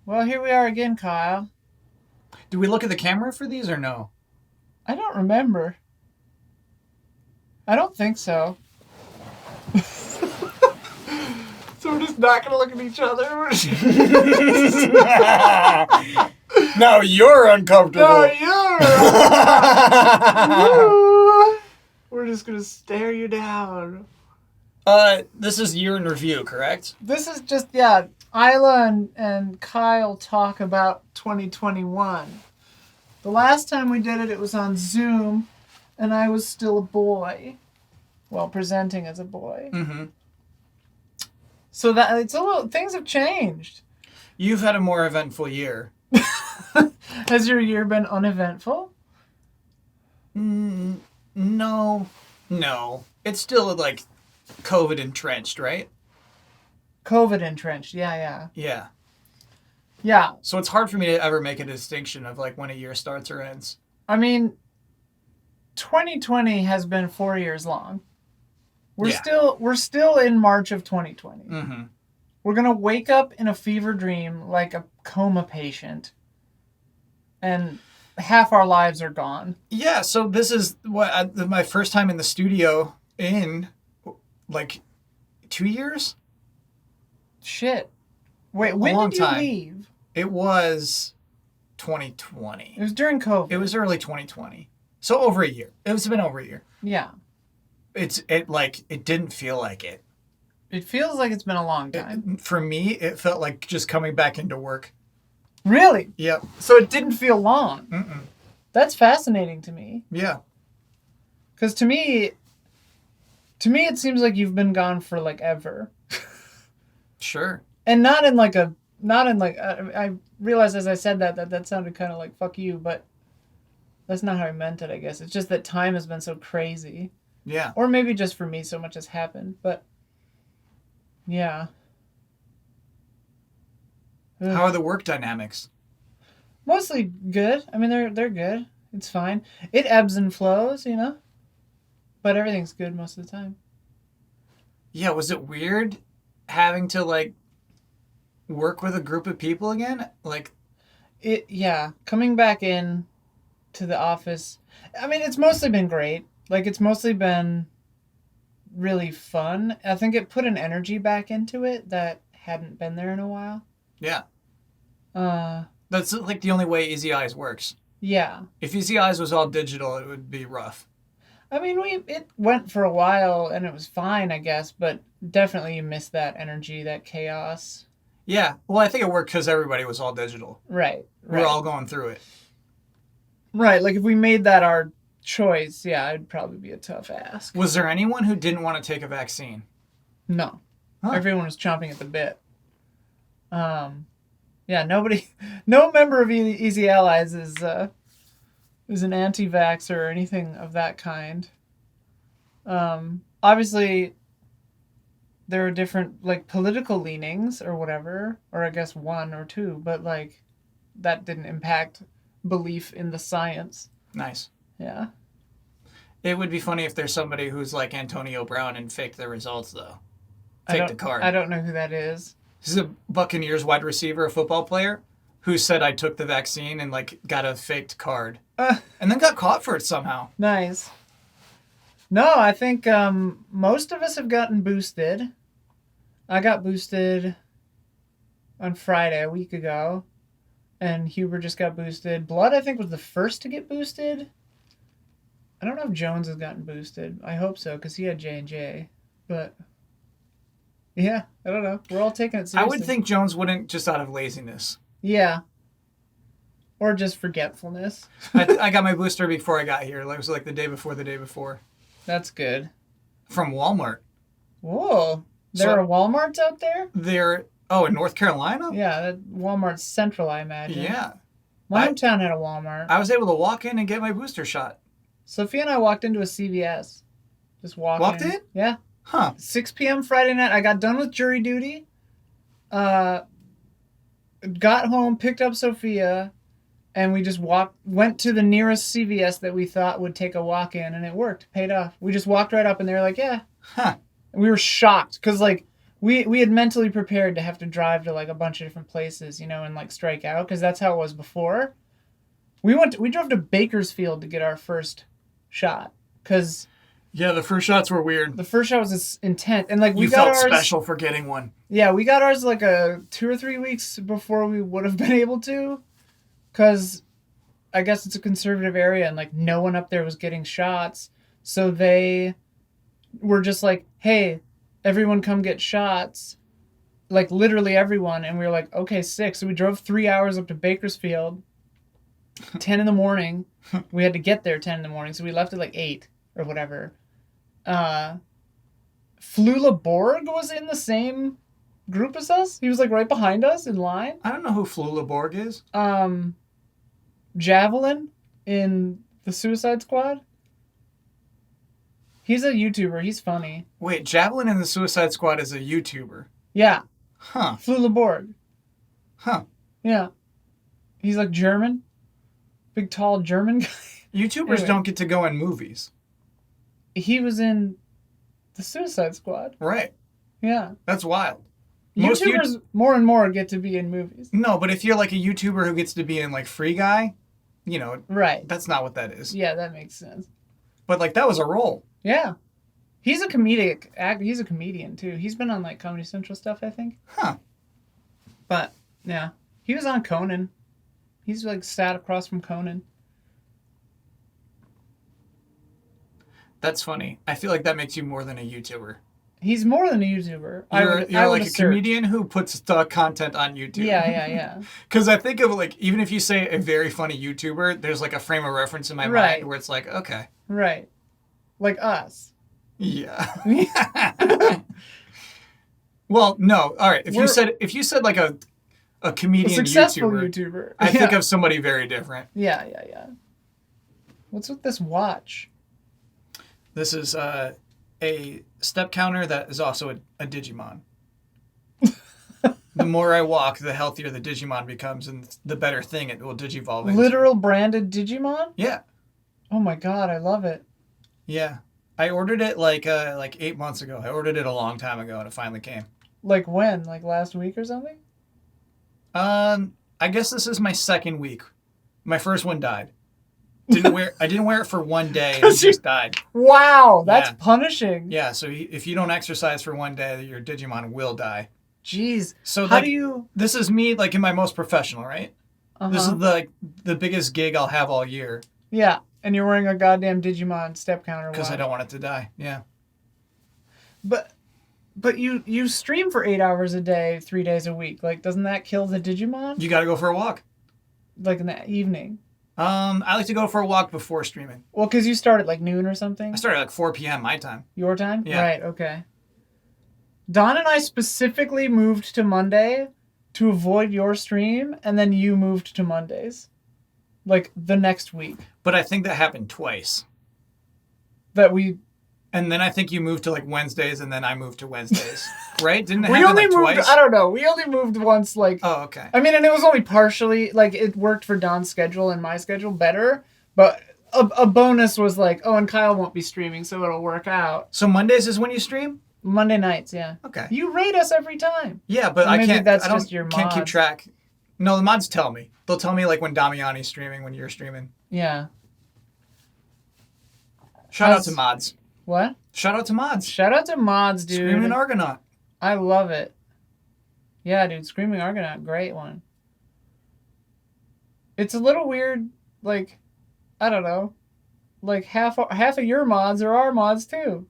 Well, here we are again, Kyle. Do we look at the camera for these or no? I don't remember. I don't think so. So we're just not going to look at each other? Now you're uncomfortable. No, you're We're just going to stare you down. This is year in review, correct? This is just, Isla and Kyle talk about 2021. The last time we did it, it was on Zoom, and I was still a boy. Well, presenting as a boy. Mm-hmm. So that it's a little, things have changed. You've had a more eventful year. Has your year been uneventful? No. It's still like COVID entrenched, right? COVID entrenched, yeah. Yeah. So it's hard for me to ever make a distinction of like when a year starts or ends. I mean, 2020 has been 4 years long. We're still in March of 2020. Mm-hmm. We're gonna wake up in a fever dream like a coma patient, and half our lives are gone. Yeah. So this is my first time in the studio in like 2 years. Shit. Wait, when did you leave? It was 2020. It was during COVID. It was early 2020. So over a year. It's been over a year. Yeah. It didn't feel like it. It feels like it's been a long time. For me, it felt like just coming back into work. Really? Yep. So it didn't feel long. Mm-mm. That's fascinating to me. Yeah. Because to me, it seems like you've been gone for like ever. Sure. And I realized as I said that sounded kind of like fuck you, but that's not how I meant it, I guess. It's just that time has been so crazy. Yeah. Or maybe just for me, so much has happened, but yeah. How are the work dynamics? Mostly good. I mean, they're good. It's fine. It ebbs and flows, but everything's good most of the time. Yeah, was it weird having to like work with a group of people again? Coming back in to the office. I mean, it's mostly been great. Like, it's mostly been really fun. I think it put an energy back into it that hadn't been there in a while. Yeah. That's like the only way Easy Eyes works. Yeah. If Easy Eyes was all digital, it would be rough. I mean, it went for a while and it was fine, I guess, but definitely you miss that energy, that chaos. Yeah. Well, I think it worked because everybody was all digital. Right. We're all going through it. Right. Like if we made that our choice, it'd probably be a tough ask. Was there anyone who didn't want to take a vaccine? No. Huh. Everyone was chomping at the bit. No member of Easy Allies is an anti-vaxxer or anything of that kind. Obviously, there are different like political leanings or whatever, or I guess one or two, but like that didn't impact belief in the science. Nice. Yeah. It would be funny if there's somebody who's like Antonio Brown and faked the results, though. Faked the card. I don't know who that is. This is a Buccaneers wide receiver, a football player, who said I took the vaccine and like got a faked card. And then got caught for it somehow. Nice. No, I think most of us have gotten boosted. I got boosted on Friday, a week ago. And Huber just got boosted. Blood, I think, was the first to get boosted. I don't know if Jones has gotten boosted. I hope so, because he had J&J. But, yeah, I don't know. We're all taking it seriously. I would think Jones wouldn't just out of laziness. Yeah. Or just forgetfulness. I got my booster before I got here. It was like the day before. That's good. From Walmart. Whoa. There are Walmarts out there? In North Carolina? Yeah, Walmart's central, I imagine. Yeah. My hometown had a Walmart. I was able to walk in and get my booster shot. Sophia and I walked into a CVS. Just walked in? Yeah. Huh. 6 p.m. Friday night. I got done with jury duty. Got home, picked up Sophia, and we just went to the nearest CVS that we thought would take a walk in, and it worked. Paid off. We just walked right up, and they were like, yeah. Huh. And we were shocked, because, like, we had mentally prepared to have to drive to like a bunch of different places, and like strike out because that's how it was before. We drove to Bakersfield to get our first shot because Yeah, the first shots were weird. the first shot was intent, and like we You got felt ours special for getting one. Yeah, we got ours like 2 or 3 weeks before we would have been able to, because I guess it's a conservative area and like no one up there was getting shots, so they were just like, "Hey, everyone, come get shots." Like literally everyone, and we were like, "Okay, sick." So we drove 3 hours up to Bakersfield, 10 in the morning. We had to get there 10 in the morning, so we left at like 8 or whatever. Flula Borg was in the same group as us. He was like right behind us in line. I don't know who Flula Borg is. Javelin in the Suicide Squad. He's a YouTuber. He's funny. Wait, Javelin in the Suicide Squad is a YouTuber. Yeah. Huh. Flula Borg. Huh. Yeah. He's like German. Big, tall German guy. YouTubers Anyway. don't get to go in movies. He was in the Suicide Squad. Right. Yeah. That's wild. YouTubers more and more get to be in movies. No, but if you're like a YouTuber who gets to be in like Free Guy, Right. that's not what that is. Yeah, that makes sense. But like that was a role. Yeah. He's a comedic actor. He's a comedian too. He's been on like Comedy Central stuff, I think. Huh. But yeah, he was on Conan. He's like sat across from Conan. That's funny. I feel like that makes you more than a YouTuber. He's more than a YouTuber. You're like a comedian who puts content on YouTube. Yeah. Because I think of like, even if you say a very funny YouTuber, there's like a frame of reference in my mind where it's like, okay. Right. Like us. Yeah. Well, no. All right. If you said like a comedian, a successful YouTuber, I think of somebody very different. Yeah. What's with this watch? This is a step counter that is also a Digimon. The more I walk, the healthier the Digimon becomes, and the better thing it will digivolve into. Literal branded Digimon? Yeah. Oh my god, I love it. Yeah. I ordered it like 8 months ago. I ordered it a long time ago, and it finally came. Like when? Like last week or something? I guess this is my second week. My first one died. I didn't wear it for one day, and it just died. Wow, that's punishing. Yeah, so if you don't exercise for one day, your Digimon will die. Jeez. So how do you? This is me like in my most professional, right? Uh-huh. This is the biggest gig I'll have all year. Yeah, and you're wearing a goddamn Digimon step counter. Because I don't want it to die. Yeah. But you stream for 8 hours a day, 3 days a week. Like, doesn't that kill the Digimon? You got to go for a walk. Like in the evening. I like to go for a walk before streaming. Well, because you start at like noon or something. I start at like 4 p.m. my time. Your time? Yeah. Right. Okay. Don and I specifically moved to Monday to avoid your stream, and then you moved to Mondays, like the next week. But I think that happened twice. And then I think you moved to like Wednesdays, and then I moved to Wednesdays. Right? Didn't it happen like twice? I don't know. We only moved once, like... Oh, okay. I mean, and it was only partially... Like, it worked for Don's schedule and my schedule better, but a bonus was like, oh, and Kyle won't be streaming, so it'll work out. So Mondays is when you stream? Monday nights, yeah. Okay. You rate us every time. Yeah, but maybe I can't... that's I don't, just your can't keep mods. track. No, the mods tell me. They'll tell me like when Damiani's streaming, when you're streaming. Yeah. Shout out to mods. What? Shout out to mods. Shout out to mods, dude. Screaming Argonaut. I love it. Yeah, dude, Screaming Argonaut, great one. It's a little weird, like, I don't know, like half of your mods are our mods too.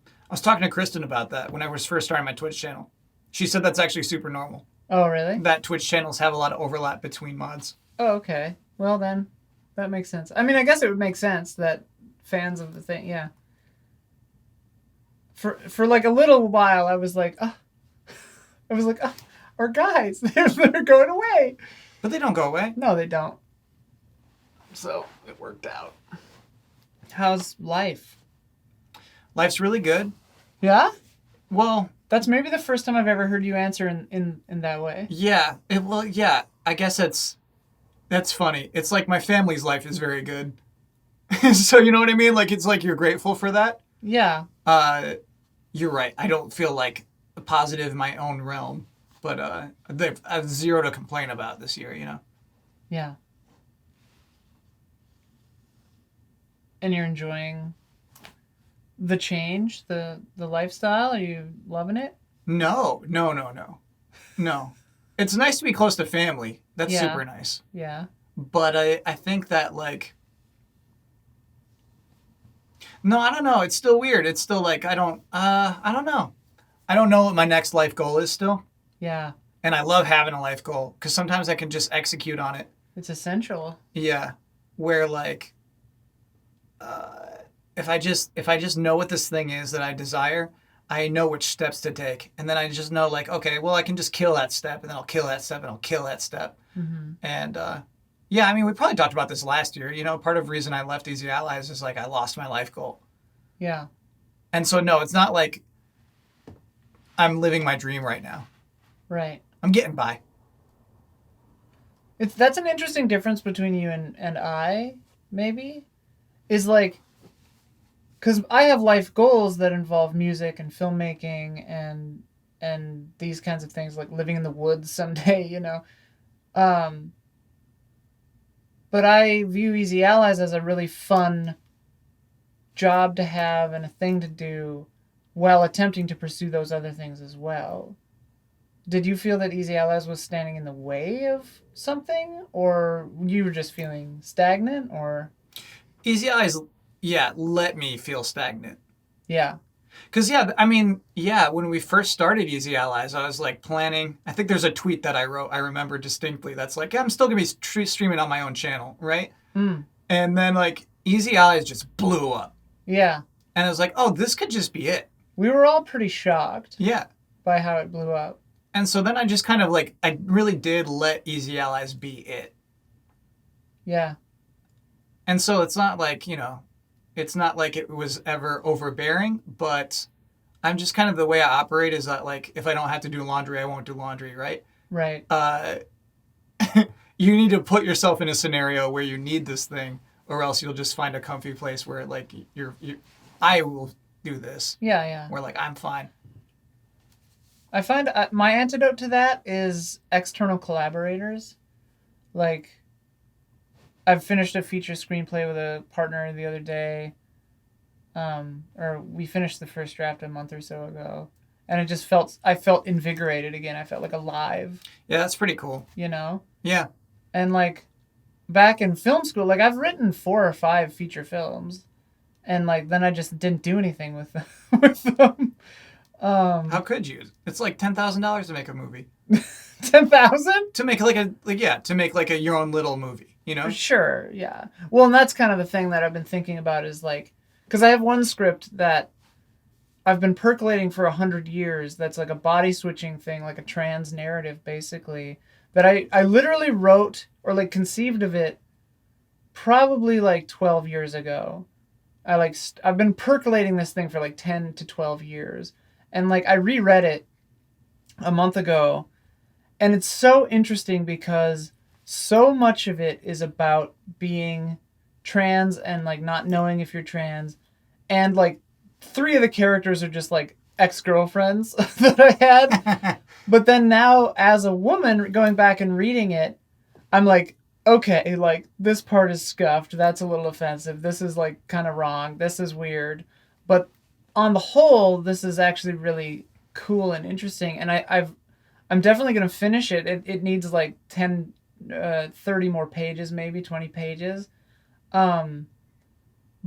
I was talking to Kristen about that when I was first starting my Twitch channel. She said that's actually super normal. Oh, really? That Twitch channels have a lot of overlap between mods. Oh, okay. Well, then, that makes sense. I mean, I guess it would make sense that fans of the thing, yeah. For like a little while, I was like, our guys, they're going away. But they don't go away. No, they don't. So it worked out. How's life? Life's really good. Yeah? Well, that's maybe the first time I've ever heard you answer in that way. Yeah. Yeah. I guess that's funny. It's like my family's life is very good. So you know what I mean? Like it's like you're grateful for that. Yeah. You're right. I don't feel like positive in my own realm. But I have zero to complain about this year, Yeah. And you're enjoying the change, the lifestyle? Are you loving it? No. It's nice to be close to family. That's Yeah. super nice. Yeah. But I think that, like, no, I don't know. It's still weird. It's still like, I don't know. I don't know what my next life goal is still. Yeah. And I love having a life goal because sometimes I can just execute on it. It's essential. Yeah. Where, like, if I just know what this thing is that I desire, I know which steps to take. And then I just know, like, okay, well, I can just kill that step, and then I'll kill that step, and I'll kill that step. Mm-hmm. And, yeah, I mean, we probably talked about this last year. Part of the reason I left Easy Allies is, like, I lost my life goal. Yeah. And so, no, it's not like I'm living my dream right now. Right. I'm getting by. That's an interesting difference between you and I, maybe, is like, because I have life goals that involve music and filmmaking and these kinds of things, like living in the woods someday, But I view Easy Allies as a really fun job to have and a thing to do while attempting to pursue those other things as well. Did you feel that Easy Allies was standing in the way of something, or you were just feeling stagnant, or? Easy Allies, yeah, let me feel stagnant. Yeah. Because, yeah, I mean, yeah, when we first started Easy Allies, I was, like, planning. I think there's a tweet that I wrote, I remember distinctly, that's like, yeah, I'm still going to be streaming on my own channel, right? Mm. And then, like, Easy Allies just blew up. Yeah. And I was like, oh, this could just be it. We were all pretty shocked. Yeah. By how it blew up. And so then I just kind of, like, I really did let Easy Allies be it. Yeah. And so it's not like, it's not like it was ever overbearing, but I'm just kind of the way I operate is that, like, if I don't have to do laundry, I won't do laundry, right? Right. You need to put yourself in a scenario where you need this thing, or else you'll just find a comfy place where, like, I will do this. Yeah, yeah. Where, like, I'm fine. I find my antidote to that is external collaborators. Like, I've finished a feature screenplay with a partner the other day. Or we finished the first draft a month or so ago. And I felt invigorated again. I felt like alive. Yeah, that's pretty cool. Yeah. And, like, back in film school, like, I've written 4 or 5 feature films. And, like, then I just didn't do anything with them. How could you? It's like $10,000 to make a movie. 10,000? To make like a your own little movie, Sure, yeah. Well, and that's kind of the thing that I've been thinking about is, like, because I have one script that I've been percolating for 100 years. That's like a body switching thing, like a trans narrative, basically. That I literally wrote or, like, conceived of it probably like 12 years ago. I've been percolating this thing for like 10 to 12 years. And, like, I reread it a month ago, and it's so interesting because so much of it is about being trans and, like, not knowing if you're trans. And, like, 3 of the characters are just, like, ex-girlfriends that I had. But then now, as a woman, going back and reading it, I'm like, okay, like, this part is scuffed. That's a little offensive. This is, like, kind of wrong. This is weird. But on the whole, this is actually really cool and interesting, and I'm definitely going to finish it. It needs like 10, 30 more pages, maybe 20 pages. But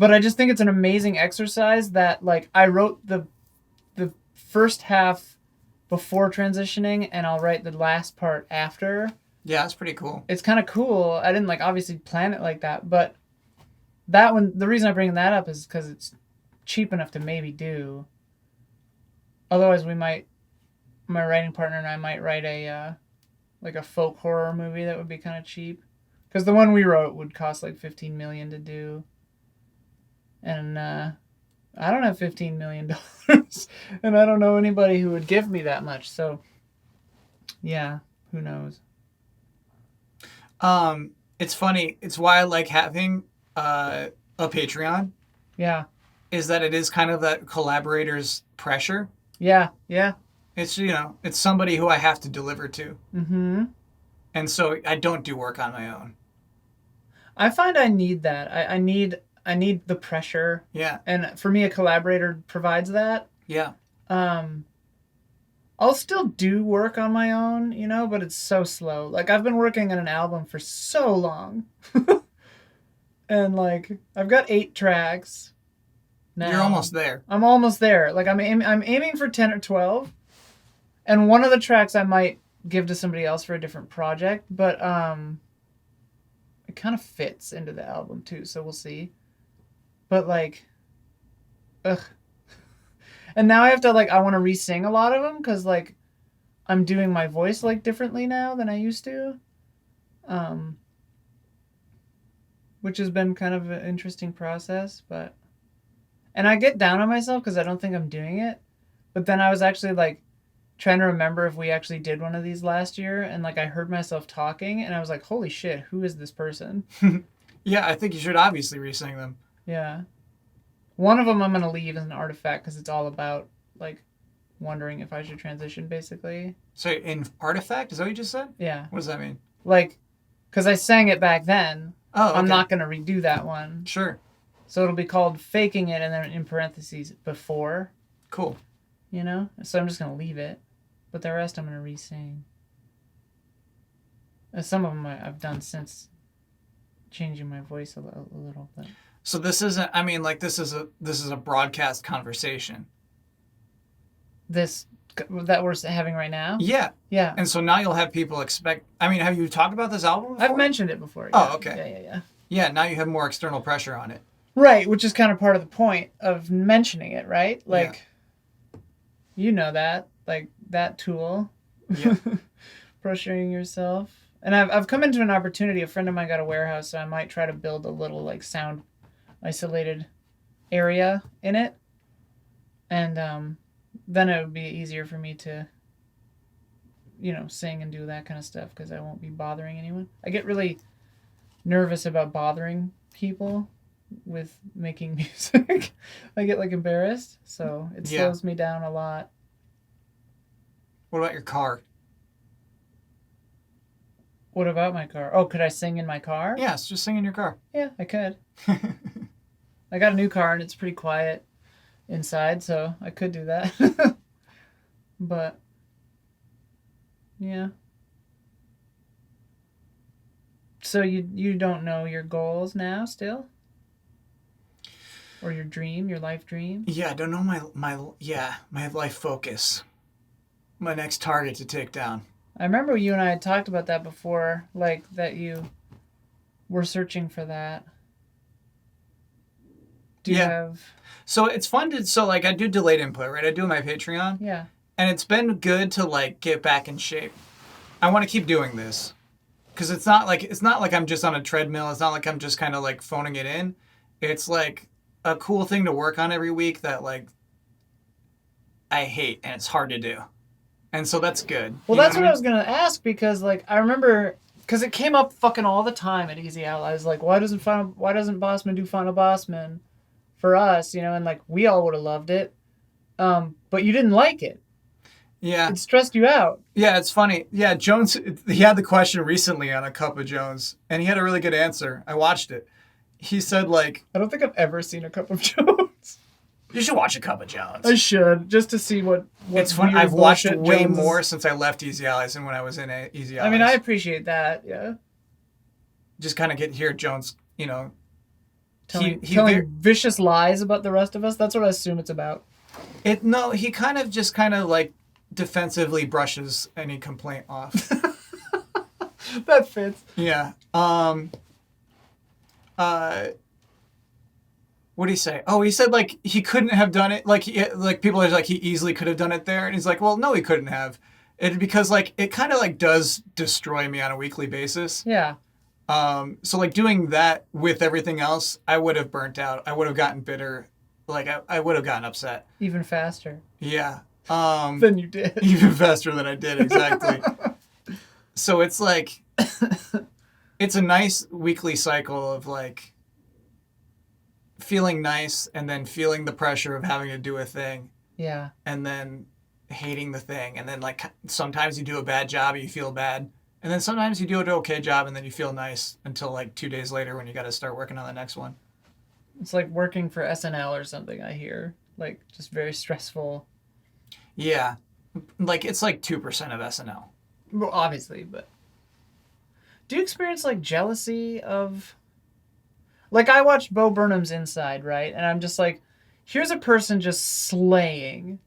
I just think it's an amazing exercise that, like, I wrote the first half before transitioning, and I'll write the last part after. Yeah, that's pretty cool. It's kind of cool. I didn't, like, obviously plan it like that, but that one, the reason I bring that up is because it's cheap enough to maybe do. Otherwise, my writing partner and I might write a like a folk horror movie that would be kind of cheap, because the one we wrote would cost like $15 million to do, and I don't have $15 million, and I don't know anybody who would give me that much. So, yeah, who knows? It's funny. It's why I like having a Patreon. Yeah. Is that it is kind of that collaborator's pressure. Yeah, yeah. It's, it's somebody who I have to deliver to. Mm-hmm. And so I don't do work on my own. I find I need that. I need the pressure. Yeah. And for me, a collaborator provides that. Yeah. Um, I'll still do work on my own, but it's so slow. Like I've been working on an album for so long. And like I've got 8 tracks now. You're almost there. I'm almost there. Like I'm aiming for 10 or 12. And one of the tracks I might give to somebody else for a different project, but it kind of fits into the album too, so we'll see. But like ugh. And now I have to I want to re-sing a lot of them cuz like I'm doing my voice like differently now than I used to. Um which has been kind of an interesting process, but and I get down on myself cuz I don't think I'm doing it. But then I was actually like trying to remember if we actually did one of these last year, and like I heard myself talking and I was like, holy shit, who is this person? Yeah, I think you should obviously re-sing them. Yeah. One of them I'm going to leave as an artifact because it's all about like wondering if I should transition basically. So in artifact, is that what you just said? Yeah. What does that mean? Like, because I sang it back then. Oh, okay. I'm not going to redo that one. Sure. So it'll be called faking it and then in parentheses before. Cool. So I'm just going to leave it. But the rest I'm going to re-sing. Some of them I've done since changing my voice a little bit. So this isn't, I mean, like this is a broadcast conversation. This that we're having right now? Yeah. Yeah. And so now you'll have people expect, I mean, have you talked about this album before? I've mentioned it before. Yeah. Oh, okay. Yeah. Yeah, now you have more external pressure on it. Right, which is kind of part of the point of mentioning it, right? Like, you know that, like that tool. Yeah. Pressuring yourself. And I've come into an opportunity. A friend of mine got a warehouse, so I might try to build a little like sound isolated area in it. And then it would be easier for me to, sing and do that kind of stuff because I won't be bothering anyone. I get really nervous about bothering people with making music. I get like embarrassed, so it slows me down a lot. What about your car? What about my car? Oh, could I sing in my car? Yes, just sing in your car. Yeah, I could. I got a new car and it's pretty quiet inside, so I could do that. But yeah. So you don't know your goals now still? Or your dream, your life dream? Yeah, I don't know my life focus. My next target to take down. I remember you and I had talked about that before, like that you were searching for that. Do you have... So it's fun to, I do delayed input, right? I do my Patreon. Yeah. And it's been good to like get back in shape. I want to keep doing this. Because it's not like I'm just on a treadmill. It's not like I'm just kind of like phoning it in. It's like a cool thing to work on every week that like I hate and it's hard to do. And so that's good. Well, that's what I was going to ask because like I remember because it came up fucking all the time at Easy Out. I was like, why doesn't Bossman do Final Bossman for us, and like we all would have loved it. But you didn't like it. Yeah. It stressed you out. Yeah, it's funny. Yeah, Jones, he had the question recently on A Cup of Jones, and he had a really good answer. I watched it. He said, like... I don't think I've ever seen A Cup of Jones. You should watch A Cup of Jones. I should, just to see what it's fun. I've watched way more since I left Easy Allies than when I was in Easy Allies. I mean, I appreciate that, yeah. Just kind of get here, Jones, telling vicious lies about the rest of us. That's what I assume it's about. No, he kind of like defensively brushes any complaint off. That fits. Yeah. What did he say? Oh, he said like he couldn't have done it. Like people are like he easily could have done it there, and he's like, well, no, he couldn't have. Because like it kind of like does destroy me on a weekly basis. Yeah. So like doing that with everything else, I would have burnt out. I would have gotten bitter. Like I would have gotten upset. Even faster. Yeah. Than you did. Even faster than I did, exactly. So it's like, it's a nice weekly cycle of like feeling nice and then feeling the pressure of having to do a thing. Yeah. And then hating the thing, and then like sometimes you do a bad job and you feel bad, and then sometimes you do an okay job and then you feel nice until like 2 days later when you got to start working on the next one. It's like working for SNL or something, I hear. Like, just very stressful. Yeah, like it's like 2% of SNL. Well, obviously, but do you experience like jealousy of? Like, I watched Bo Burnham's Inside, right? And I'm just like, here's a person just slaying,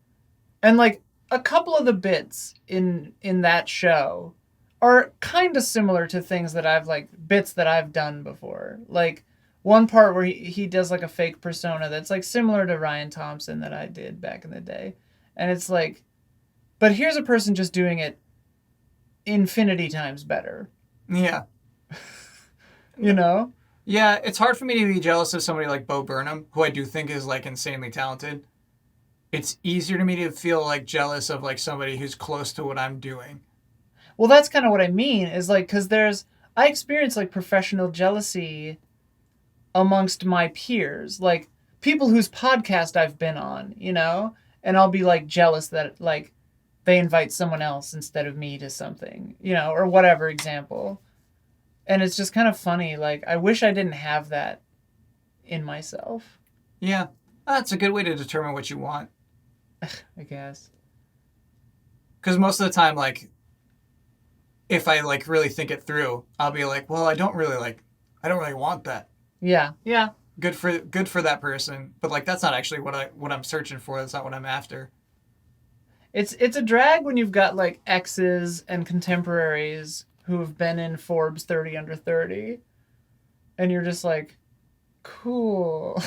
and like a couple of the bits in that show are kind of similar to things that I've like bits that I've done before. Like one part where he does like a fake persona that's like similar to Ryan Thompson that I did back in the day, and it's like, but here's a person just doing it infinity times better. Yeah. You know? Yeah, it's hard for me to be jealous of somebody like Bo Burnham, who I do think is like insanely talented. It's easier to me to feel like jealous of like somebody who's close to what I'm doing. Well, that's kind of what I mean is like, because I experience like professional jealousy amongst my peers, like people whose podcast I've been on, you know? And I'll be like jealous that like they invite someone else instead of me to something, you know, or whatever example. And it's just kind of funny. Like, I wish I didn't have that in myself, Yeah, that's a good way to determine what you want. I guess. Because most of the time, like, if I like really think it through, I'll be like, well, I don't really want that. Yeah. Yeah. Good for that person, but like that's not actually what I'm searching for. That's not what I'm after. It's a drag when you've got like exes and contemporaries who have been in Forbes 30 under 30, and you're just like, cool.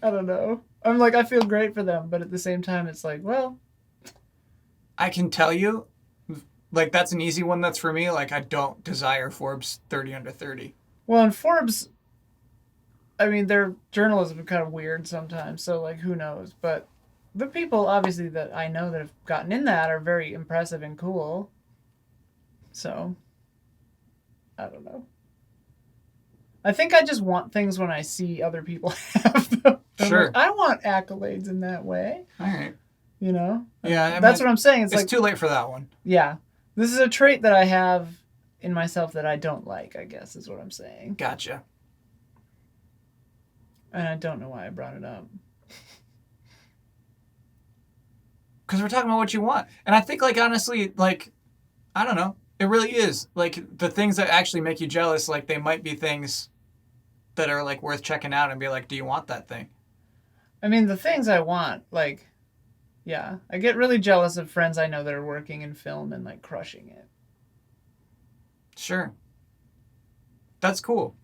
I don't know. I'm like, I feel great for them, but at the same time, it's like, well, I can tell you, like that's an easy one. That's for me. Like I don't desire Forbes 30 under 30. well, in Forbes, I mean, their journalism is kind of weird sometimes, so like, who knows? But the people, obviously, that I know that have gotten in that are very impressive and cool. So, I don't know. I think I just want things when I see other people have them. Sure. Like, I want accolades in that way. All right. You know? Yeah, I mean, that's what I'm saying. It's like, too late for that one. Yeah. This is a trait that I have in myself that I don't like, I guess, is what I'm saying. Gotcha. And I don't know why I brought it up. Because we're talking about what you want. And I think, like, honestly, like, I don't know. It really is. Like, the things that actually make you jealous, like, they might be things that are, like, worth checking out and be like, do you want that thing? I mean, the things I want, like, yeah. I get really jealous of friends I know that are working in film and, like, crushing it. Sure. That's cool.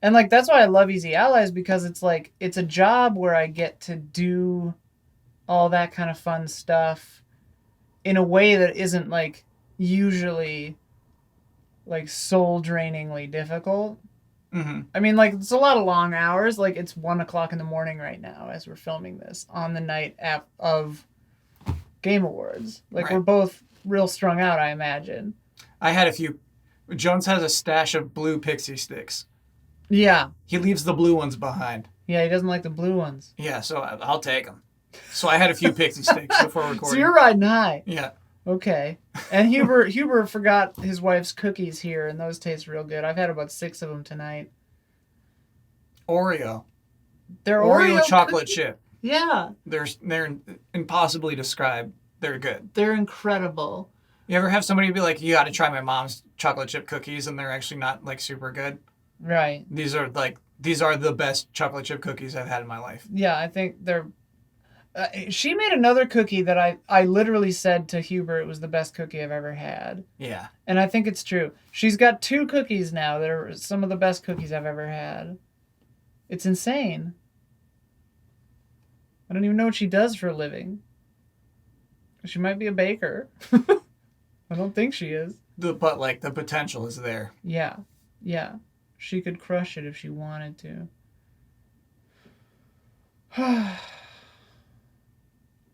And, like, that's why I love Easy Allies, because it's, like, it's a job where I get to do all that kind of fun stuff in a way that isn't, like, usually, like, soul-drainingly difficult. Mm-hmm. I mean, like, it's a lot of long hours. Like, it's 1 o'clock in the morning right now as we're filming this on the night of Game Awards. Like, right. We're both real strung out, I imagine. I had a few. Jones has a stash of blue pixie sticks. Yeah. He leaves the blue ones behind. Yeah, he doesn't like the blue ones. Yeah, so I'll take them. So I had a few pixie sticks before recording. So you're riding high. Yeah. Okay. And Huber forgot his wife's cookies here, and those taste real good. I've had about 6 of them tonight. Oreo. They're Oreo chocolate cookies? chip. Yeah. They're impossibly described. They're good. They're incredible. You ever have somebody be like, you got to try my mom's chocolate chip cookies, and they're actually not like super good? Right. These are the best chocolate chip cookies I've had in my life. Yeah, I think they're... she made another cookie that I literally said to Huber it was the best cookie I've ever had. Yeah. And I think it's true. She's got 2 cookies now that are some of the best cookies I've ever had. It's insane. I don't even know what she does for a living. She might be a baker. I don't think she is. But like the potential is there. Yeah. Yeah. She could crush it if she wanted to.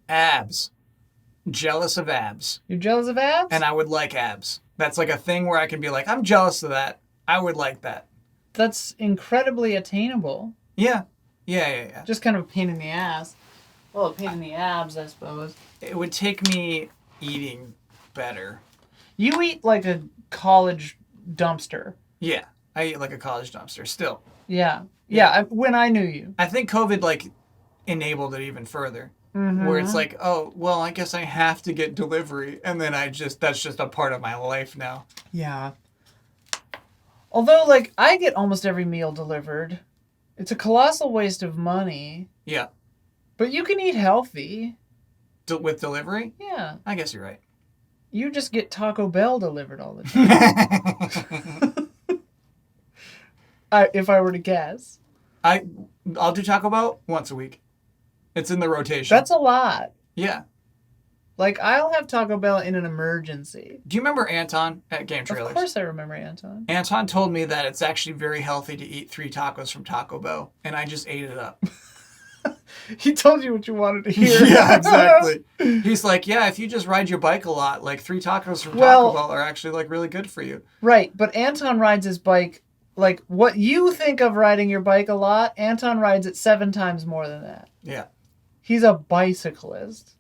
Abs. Jealous of abs. You're jealous of abs? And I would like abs. That's like a thing where I can be like, I'm jealous of that. I would like that. That's incredibly attainable. Yeah. Yeah. Just kind of a pain in the ass. Well, a pain in the abs, I suppose. it would take me eating better. You eat like a college dumpster. Yeah, I eat like a college dumpster still. Yeah. Yeah, when I knew you. I think COVID like enabled it even further. Mm-hmm. Where it's like, oh, well, I guess I have to get delivery, and then that's just a part of my life now. Yeah. Although, like, I get almost every meal delivered. It's a colossal waste of money. Yeah. But you can eat healthy. With delivery? Yeah. I guess you're right. You just get Taco Bell delivered all the time. If I were to guess. I'll do Taco Bell once a week. It's in the rotation. That's a lot. Yeah. Like, I'll have Taco Bell in an emergency. Do you remember Anton at Game Trailers? Of course I remember Anton. Anton told me that it's actually very healthy to eat 3 tacos from Taco Bell, and I just ate it up. He told you what you wanted to hear. Yeah, exactly. He's like, yeah, if you just ride your bike a lot, like 3 tacos from Taco Bell are actually like really good for you. Right, but Anton rides his bike, like what you think of riding your bike a lot, Anton rides it 7 times more than that. Yeah. He's a bicyclist.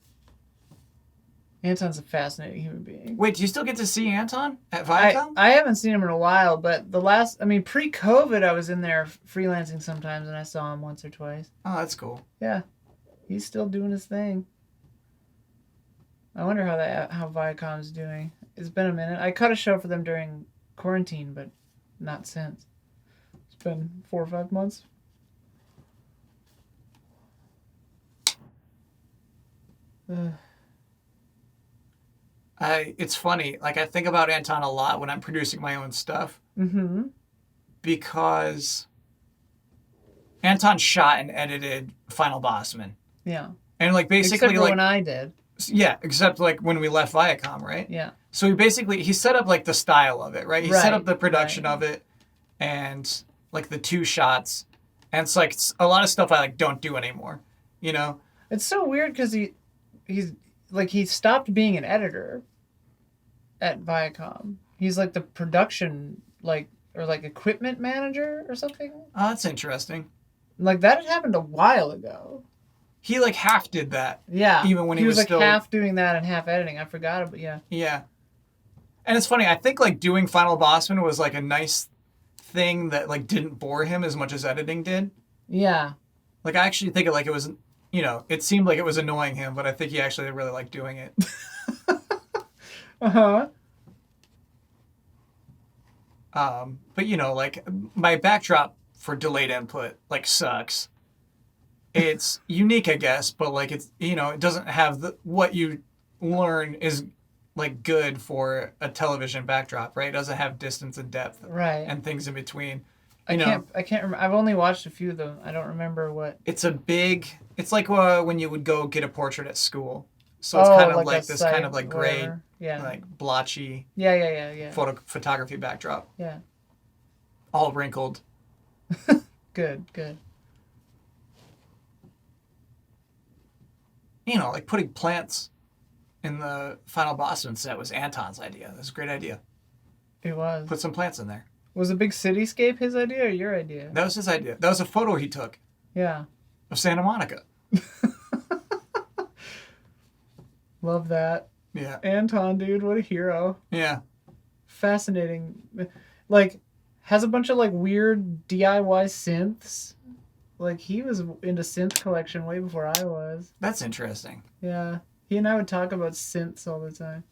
Anton's a fascinating human being. Wait, do you still get to see Anton at Viacom? I haven't seen him in a while, but pre-COVID, I was in there freelancing sometimes, and I saw him once or twice. Oh, that's cool. Yeah, he's still doing his thing. I wonder how Viacom's doing. It's been a minute. I cut a show for them during quarantine, but not since. It's been 4 or 5 months. It's funny. Like, I think about Anton a lot when I'm producing my own stuff. Mm-hmm. Because Anton shot and edited Final Bossman. Yeah. And, like, basically, except for when I did. Yeah, except, like, when we left Viacom, right? Yeah. So he set up, like, the style of it, right? He set up the production of it and, like, the 2 shots. And it's, like, a lot of stuff I, like, don't do anymore, you know? It's so weird because he stopped being an editor at Viacom. He's like the production, or equipment manager or something. Oh, that's interesting. Like, that had happened a while ago. He, like, half did that. Yeah. Even when he was like, still... half doing that and half editing. I forgot it, but yeah. Yeah. And it's funny, I think, like, doing Final Bossman was, like, a nice thing that, like, didn't bore him as much as editing did. Yeah. Like, I actually think it was, you know, it seemed like it was annoying him, but I think he actually really liked doing it. Uh-huh. But, you know, like, my backdrop for delayed input, like, sucks. It's unique, I guess, but, like, it's, you know, it doesn't have what you learn is, like, good for a television backdrop, right? It doesn't have distance and depth. Right. And things in between. I can't remember. I've only watched a few of them. I don't remember what. It's like when you would go get a portrait at school. So it's kind of like this site, kind of like gray, like blotchy. Yeah. Photography backdrop. Yeah. All wrinkled. Good. You know, like putting plants in the Final Bossman set was Anton's idea. It was a great idea. It was. Put some plants in there. Was a big cityscape his idea or your idea? That was his idea. That was a photo he took. Yeah. Of Santa Monica. Love that. Yeah. Anton, dude, what a hero. Yeah. Fascinating. Like, has a bunch of, like, weird DIY synths. Like, he was into synth collection way before I was. That's interesting. Yeah. He and I would talk about synths all the time.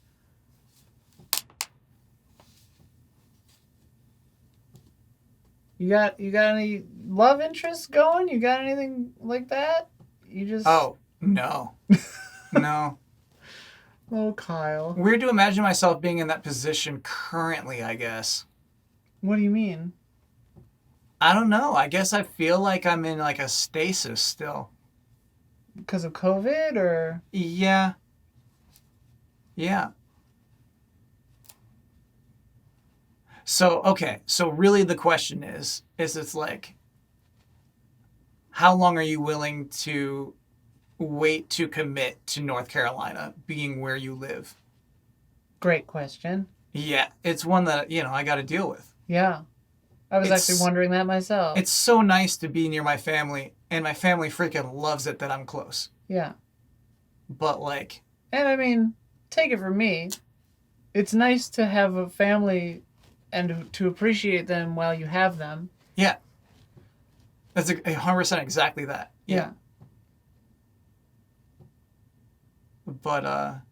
You got any love interests going? You got anything like that? You just... Oh, no. No. Oh, Kyle. Weird to imagine myself being in that position currently, I guess. What do you mean? I don't know. I guess I feel like I'm in like a stasis still. Because of COVID or? Yeah. So, okay. So really the question is it's like, how long are you willing to wait to commit to North Carolina being where you live? Great question. Yeah. It's one that, you know, I got to deal with. Yeah. I was actually wondering that myself. It's so nice to be near my family, and my family freaking loves it that I'm close. Yeah. But, like, And I mean, take it from me, it's nice to have a family and to appreciate them while you have them. Yeah. That's 100% exactly that. Yeah. But,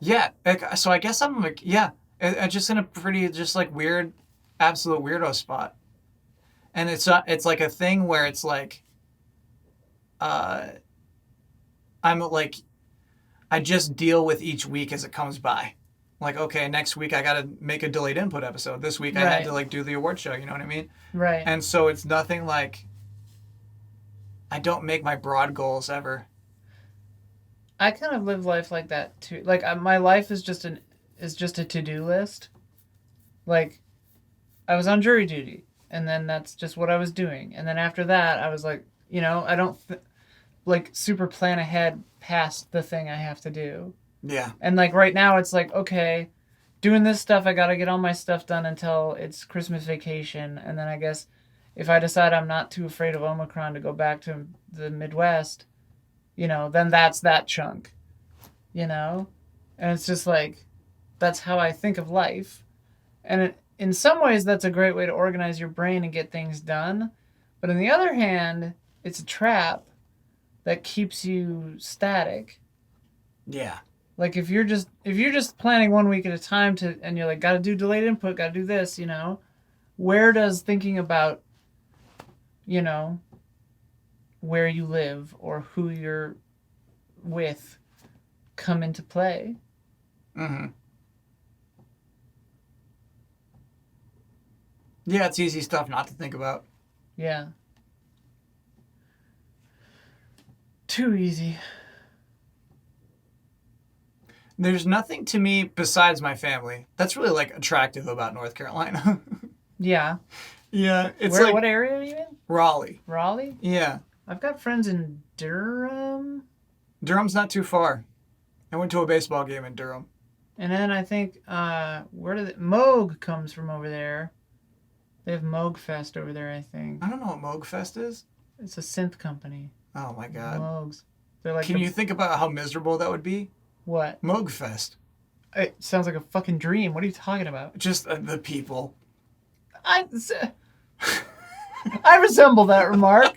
yeah. So I guess I'm like, yeah. I'm just in a pretty, just like weird, absolute weirdo spot. And it's like a thing where it's like, uh, I'm like, I just deal with each week as it comes by. Like, okay, next week I got to make a delayed input episode. This week I had Right. to like do the award show. You know what I mean? Right. And so it's nothing like, I don't make my broad goals ever. I kind of live life like that too. Like my life is just a to-do list. Like I was on jury duty, and then that's just what I was doing. And then after that, I was like, I don't like super plan ahead past the thing I have to do. Yeah. And like right now, it's like, okay, doing this stuff, I got to get all my stuff done until it's Christmas vacation, and then I guess if I decide I'm not too afraid of Omicron to go back to the Midwest, then that's that chunk, and it's just like that's how I think of life. And in some ways, that's a great way to organize your brain and get things done. But on the other hand, it's a trap that keeps you static. Yeah. Like if you're just planning 1 week at a time and you're like, gotta do delayed input, gotta do this, where does thinking about, where you live or who you're with come into play? Mm-hmm. Yeah, it's easy stuff not to think about. Yeah. Too easy. There's nothing to me besides my family that's really like attractive about North Carolina. Yeah. Yeah, it's Where? like What area are you in? Raleigh. Raleigh? Yeah. I've got friends in Durham. Durham's not too far. I went to a baseball game in Durham. And then I think Moog comes from over there. They have Moog Fest over there, I think. I don't know what Moog Fest is. It's a synth company. Oh my god. Moogs. They're like Can you think about how miserable that would be? What? Moog Fest. It sounds like a fucking dream. What are you talking about? Just the people. I resemble that remark.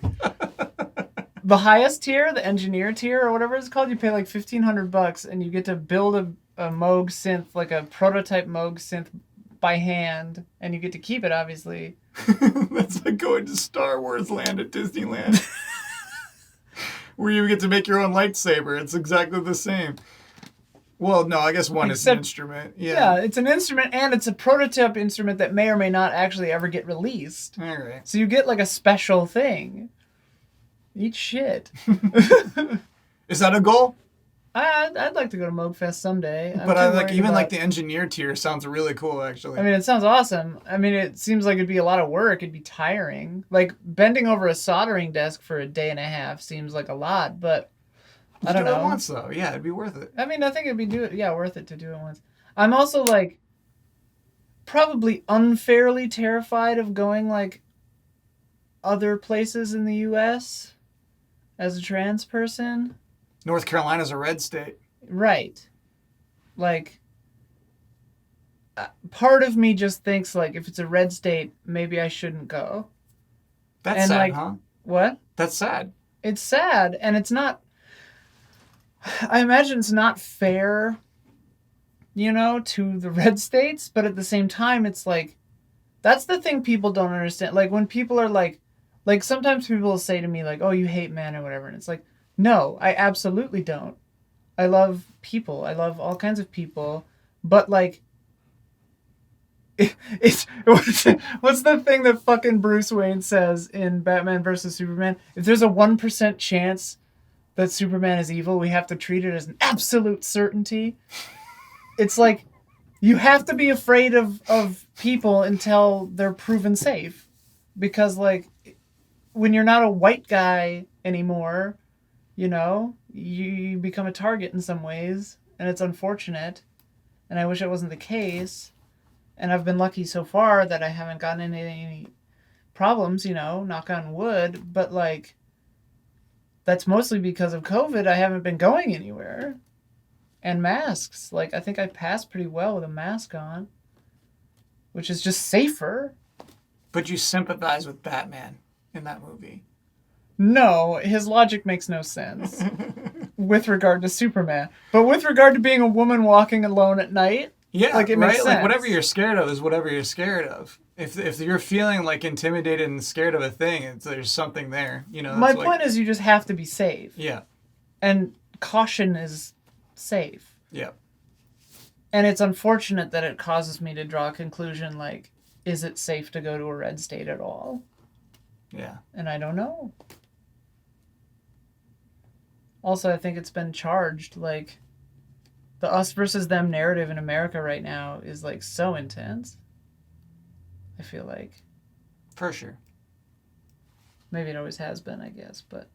The highest tier, the engineer tier or whatever it's called, you pay like $1,500 and you get to build a Moog synth, like a prototype Moog synth by hand, and you get to keep it, obviously. That's like going to Star Wars Land at Disneyland. Where you get to make your own lightsaber. It's exactly the same. Well, no, I guess one is an instrument. Yeah, it's an instrument, and it's a prototype instrument that may or may not actually ever get released. All right. So you get like a special thing. Eat shit. Is that a goal? I'd like to go to Moogfest someday. But I like even like the engineer tier sounds really cool, actually. I mean, it sounds awesome. I mean, it seems like it'd be a lot of work. It'd be tiring. Like bending over a soldering desk for a day and a half seems like a lot, but I don't know. Do it once though. Yeah, it'd be worth it. I mean, I think it'd be worth it to do it once. I'm also like probably unfairly terrified of going like other places in the U.S. as a trans person. North Carolina's a red state. Right. Like, part of me just thinks, like, if it's a red state, maybe I shouldn't go. That's sad, huh? What? That's sad. It's sad, and it's not... I imagine it's not fair, to the red states, but at the same time, it's like... That's the thing people don't understand. Like, when people are like... Like, sometimes people will say to me, like, oh, you hate men or whatever, and it's like... No, I absolutely don't. I love people. I love all kinds of people. But, like, what's the thing that fucking Bruce Wayne says in Batman vs. Superman? If there's a 1% chance that Superman is evil, we have to treat it as an absolute certainty. It's like, you have to be afraid of people until they're proven safe. Because, like, when you're not a white guy anymore... you become a target in some ways, and it's unfortunate, and I wish it wasn't the case, and I've been lucky so far that I haven't gotten into any problems, knock on wood, but, like, that's mostly because of COVID. I haven't been going anywhere. And masks. Like, I think I passed pretty well with a mask on, which is just safer. But you sympathize with Batman in that movie. No, his logic makes no sense with regard to Superman. But with regard to being a woman walking alone at night, Yeah, like, it right? makes sense. Like, whatever you're scared of is whatever you're scared of. If you're feeling, like, intimidated and scared of a thing, there's something there. You know, My point is you just have to be safe. Yeah. And caution is safe. Yeah. And it's unfortunate that it causes me to draw a conclusion like, is it safe to go to a red state at all? Yeah. And I don't know. Also, I think it's been charged, like, the us versus them narrative in America right now is, like, so intense. I feel like. For sure. Maybe it always has been, I guess, but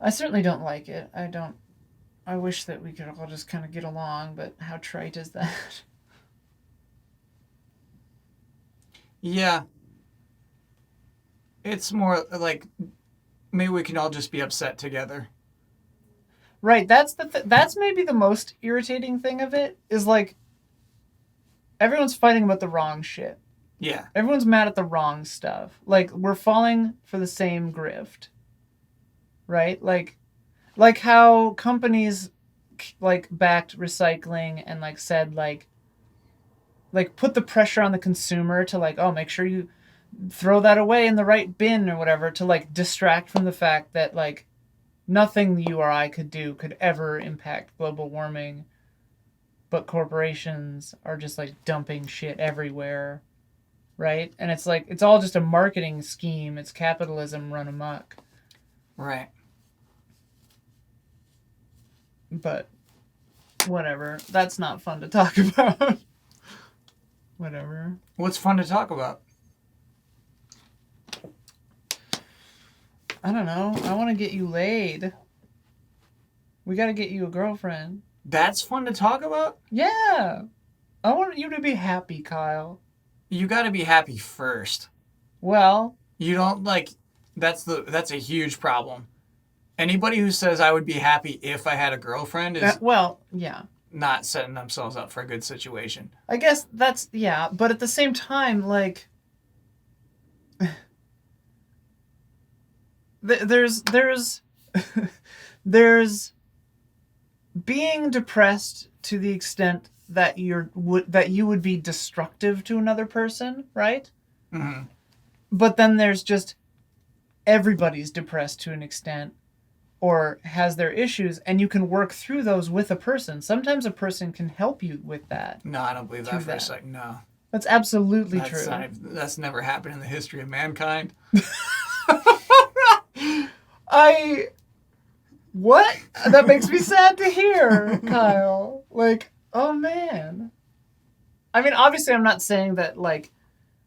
I certainly don't like it. I wish that we could all just kind of get along, but how trite is that? Yeah. It's more like maybe we can all just be upset together. Right, that's maybe the most irritating thing of it is like everyone's fighting about the wrong shit. Yeah. Everyone's mad at the wrong stuff. Like, we're falling for the same grift. Right? Like how companies like backed recycling and like said like put the pressure on the consumer to like, oh, make sure you throw that away in the right bin or whatever, to like distract from the fact that like nothing you or I could do could ever impact global warming, but corporations are just like dumping shit everywhere, right? And it's like, it's all just a marketing scheme. It's capitalism run amok. Right. But whatever. That's not fun to talk about. Whatever. What's fun to talk about? I don't know. I want to get you laid. We got to get you a girlfriend. That's fun to talk about? Yeah. I want you to be happy, Kyle. You got to be happy first. Well, you don't like that's a huge problem. Anybody who says I would be happy if I had a girlfriend is well, yeah, not setting themselves up for a good situation. I guess that's, yeah, but at the same time, like, there's there's being depressed to the extent that you would be destructive to another person, right? Mm-hmm. But then there's just everybody's depressed to an extent or has their issues, and you can work through those with a person. Sometimes a person can help you with that. No, I don't believe that for a second. No. That's absolutely true. That's never happened in the history of mankind. What? That makes me sad to hear, Kyle. Like, oh man. I mean, obviously I'm not saying that, like,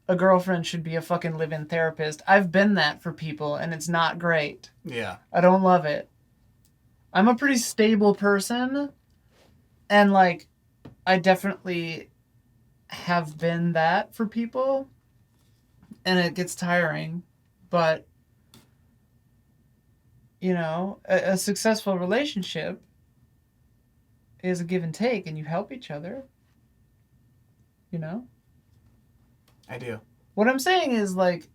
a girlfriend should be a fucking live-in therapist. I've been that for people, and it's not great. Yeah. I don't love it. I'm a pretty stable person, and, like, I definitely have been that for people, and it gets tiring, but, you know, a successful relationship is a give and take, and you help each other, you know? I do. What I'm saying is, like,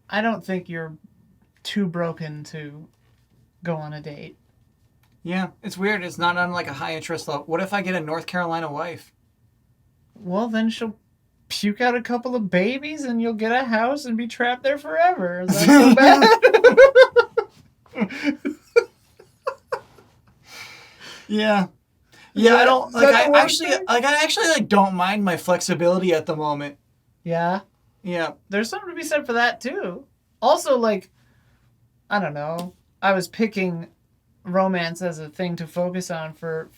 I don't think you're too broken to go on a date. Yeah, it's weird. It's not on, like, a high interest level. What if I get a North Carolina wife? Well, then she'll puke out a couple of babies and you'll get a house and be trapped there forever. Is that so bad? Yeah. Yeah, I don't like. I actually don't mind my flexibility at the moment. Yeah. Yeah. There's something to be said for that too. Also, like, I don't know. I was picking romance as a thing to focus on for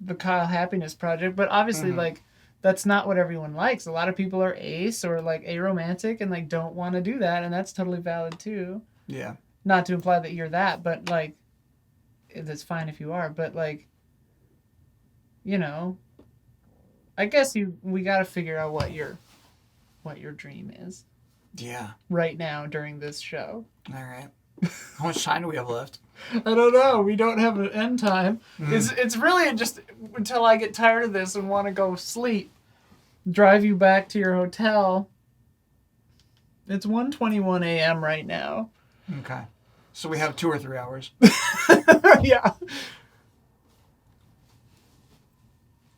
the Kyle Happiness Project, but obviously, like, that's not what everyone likes. A lot of people are ace or like aromantic and like don't want to do that, and that's totally valid too. Yeah. Not to imply that you're that, but like, that's fine if you are. But like, you know, I guess we got to figure out what your dream is. Yeah. Right now during this show. All right. How much time do we have left? I don't know. We don't have an end time. It's really just until I get tired of this and want to go sleep. Drive you back to your hotel. It's 1:21 a.m. right now. Okay. So we have 2 or 3 hours. Yeah.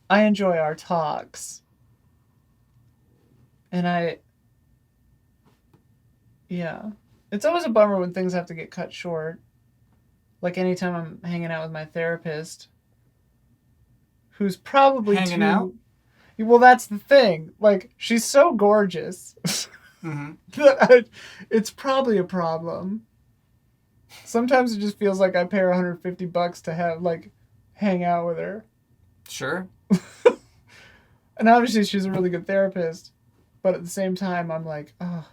I enjoy our talks. And yeah. It's always a bummer when things have to get cut short. Like anytime I'm hanging out with my therapist, who's probably Hanging out? Well, that's the thing. Like, she's so gorgeous Mm-hmm. that it's probably a problem. Sometimes it just feels like I pay her $150 to have, like, hang out with her. Sure. And obviously she's a really good therapist. But at the same time, I'm like, oh.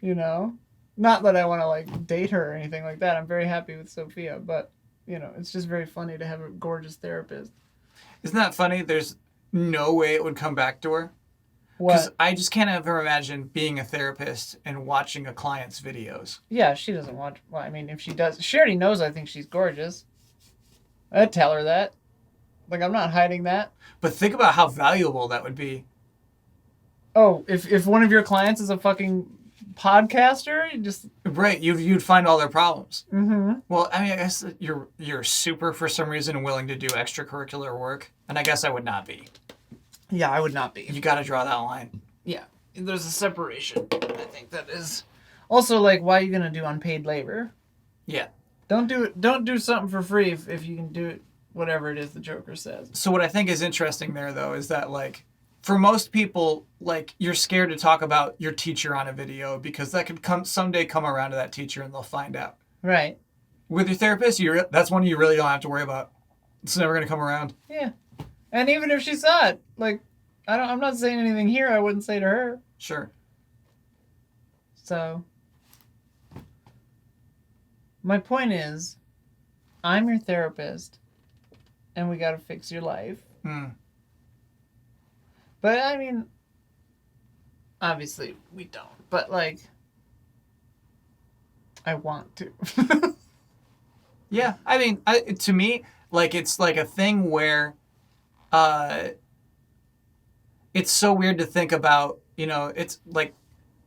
You know? Not that I want to, like, date her or anything like that. I'm very happy with Sophia. But, you know, it's just very funny to have a gorgeous therapist. Isn't that funny? There's no way it would come back to her. Because What? I just can't ever imagine being a therapist and watching a client's videos. Yeah, she doesn't watch. Well, I mean, if she does, she already knows I think she's gorgeous. I'd tell her that. Like, I'm not hiding that. But think about how valuable that would be. Oh, if one of your clients is a fucking podcaster, you just. Right, you'd find all their problems. Mm-hmm. Well, I mean, I guess that you're super for some reason and willing to do extracurricular work, and I guess I would not be. Yeah, I would not be. You got to draw that line. Yeah, there's a separation. I think that is. Also, like, why are you gonna do unpaid labor? Yeah. Don't do something for free if you can do it. Whatever it is the Joker says. So what I think is interesting there, though, is that, like, for most people, like, you're scared to talk about your teacher on a video because that could someday come around to that teacher and they'll find out. Right. With your therapist, that's one you really don't have to worry about. It's never going to come around. Yeah. And even if she saw it, like, I'm not saying anything here I wouldn't say to her. Sure. So, my point is, I'm your therapist, and we gotta fix your life. But, I mean, obviously we don't. But, like, I want to. Yeah. I mean, to me, like, it's like a thing where it's so weird to think about, you know, it's like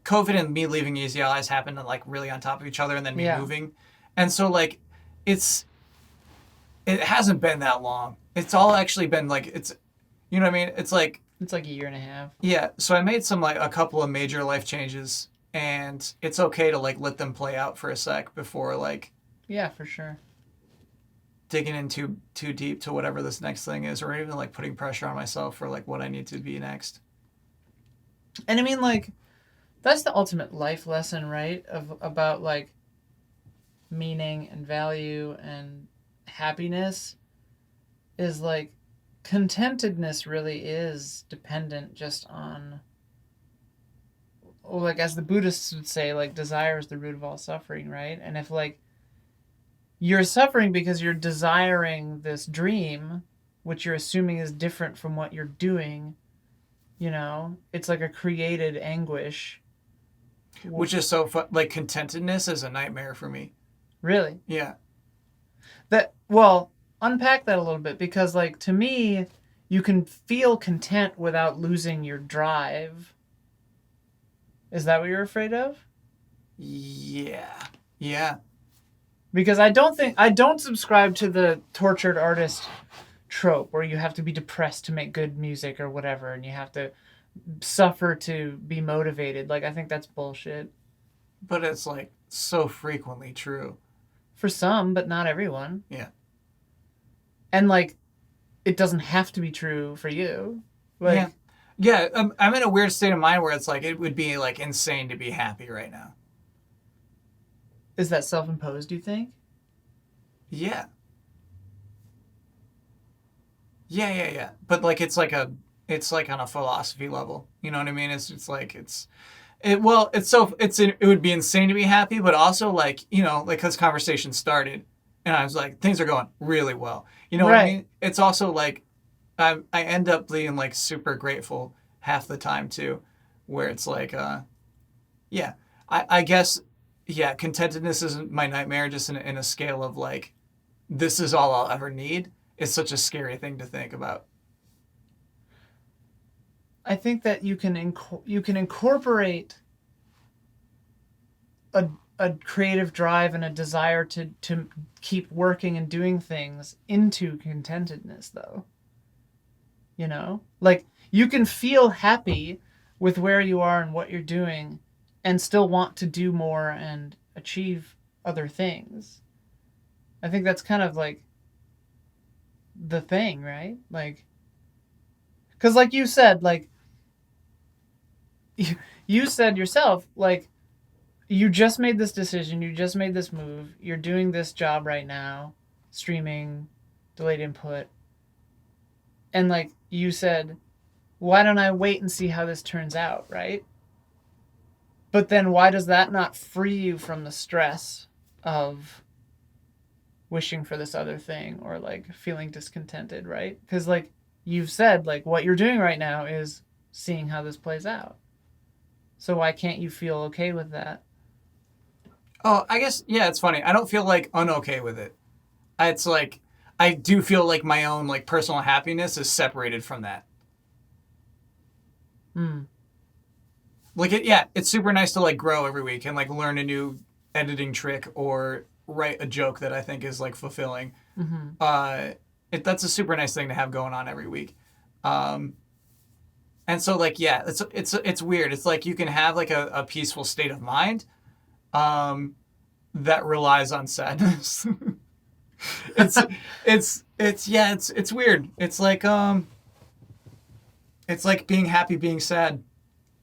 COVID and me leaving Easy Allies happened like really on top of each other and then me moving. And so, like, it hasn't been that long. It's all actually been like, you know what I mean? It's like a year and a half. Yeah. So I made a couple of major life changes, and it's okay to, like, let them play out for a sec before, like. Yeah, for sure. Digging in too deep to whatever this next thing is, or even, like, putting pressure on myself for, like, what I need to be next. And I mean, like, that's the ultimate life lesson, right? About, like, meaning and value and happiness is, like, contentedness really is dependent just on, well, like, as the Buddhists would say, like, desire is the root of all suffering, right? And if, like, you're suffering because you're desiring this dream, which you're assuming is different from what you're doing, you know, it's like a created anguish. Which is so fun. Like, contentedness is a nightmare for me. Really? Yeah. Well, unpack that a little bit, because, like, to me, you can feel content without losing your drive. Is that what you're afraid of? Yeah. Yeah. Because I don't subscribe to the tortured artist trope where you have to be depressed to make good music or whatever, and you have to suffer to be motivated. Like, I think that's bullshit. But it's, like, so frequently true. For some, but not everyone. Yeah. And, like, it doesn't have to be true for you. Like, yeah. I'm in a weird state of mind where it's like it would be, like, insane to be happy right now. Is that self-imposed, do you think? Yeah. Yeah. But, like, it's like on a philosophy level. You know what I mean? It would be insane to be happy, but also, like, you know, like, this conversation started and I was like, things are going really well. You know what I mean? It's also like I end up being, like, super grateful half the time too, where it's like, yeah, I guess yeah, contentedness isn't my nightmare. Just in a scale of like, this is all I'll ever need. It's such a scary thing to think about. I think that you can incorporate a creative drive and a desire to keep working and doing things into contentedness, though. You know, like you can feel happy with where you are and what you're doing, and still want to do more and achieve other things. I think that's kind of like the thing, right? Like, because like you said, like you said yourself, like you just made this decision, you just made this move, you're doing this job right now, streaming, delayed input, and like you said, why don't I wait and see how this turns out, right? But then why does that not free you from the stress of wishing for this other thing or like feeling discontented, right? Because like you've said, like what you're doing right now is seeing how this plays out. So why can't you feel okay with that? Oh, I guess yeah, it's funny. I don't feel like unokay with it. It's like I do feel like my own like personal happiness is separated from that. Hmm. Like yeah, it's super nice to like grow every week and like learn a new editing trick or write a joke that I think is like fulfilling. Mm-hmm. Uh, that's a super nice thing to have going on every week. Um, and so like yeah, it's weird. It's like you can have like a peaceful state of mind um, that relies on sadness. it's it's yeah, it's weird. It's like being happy, being sad.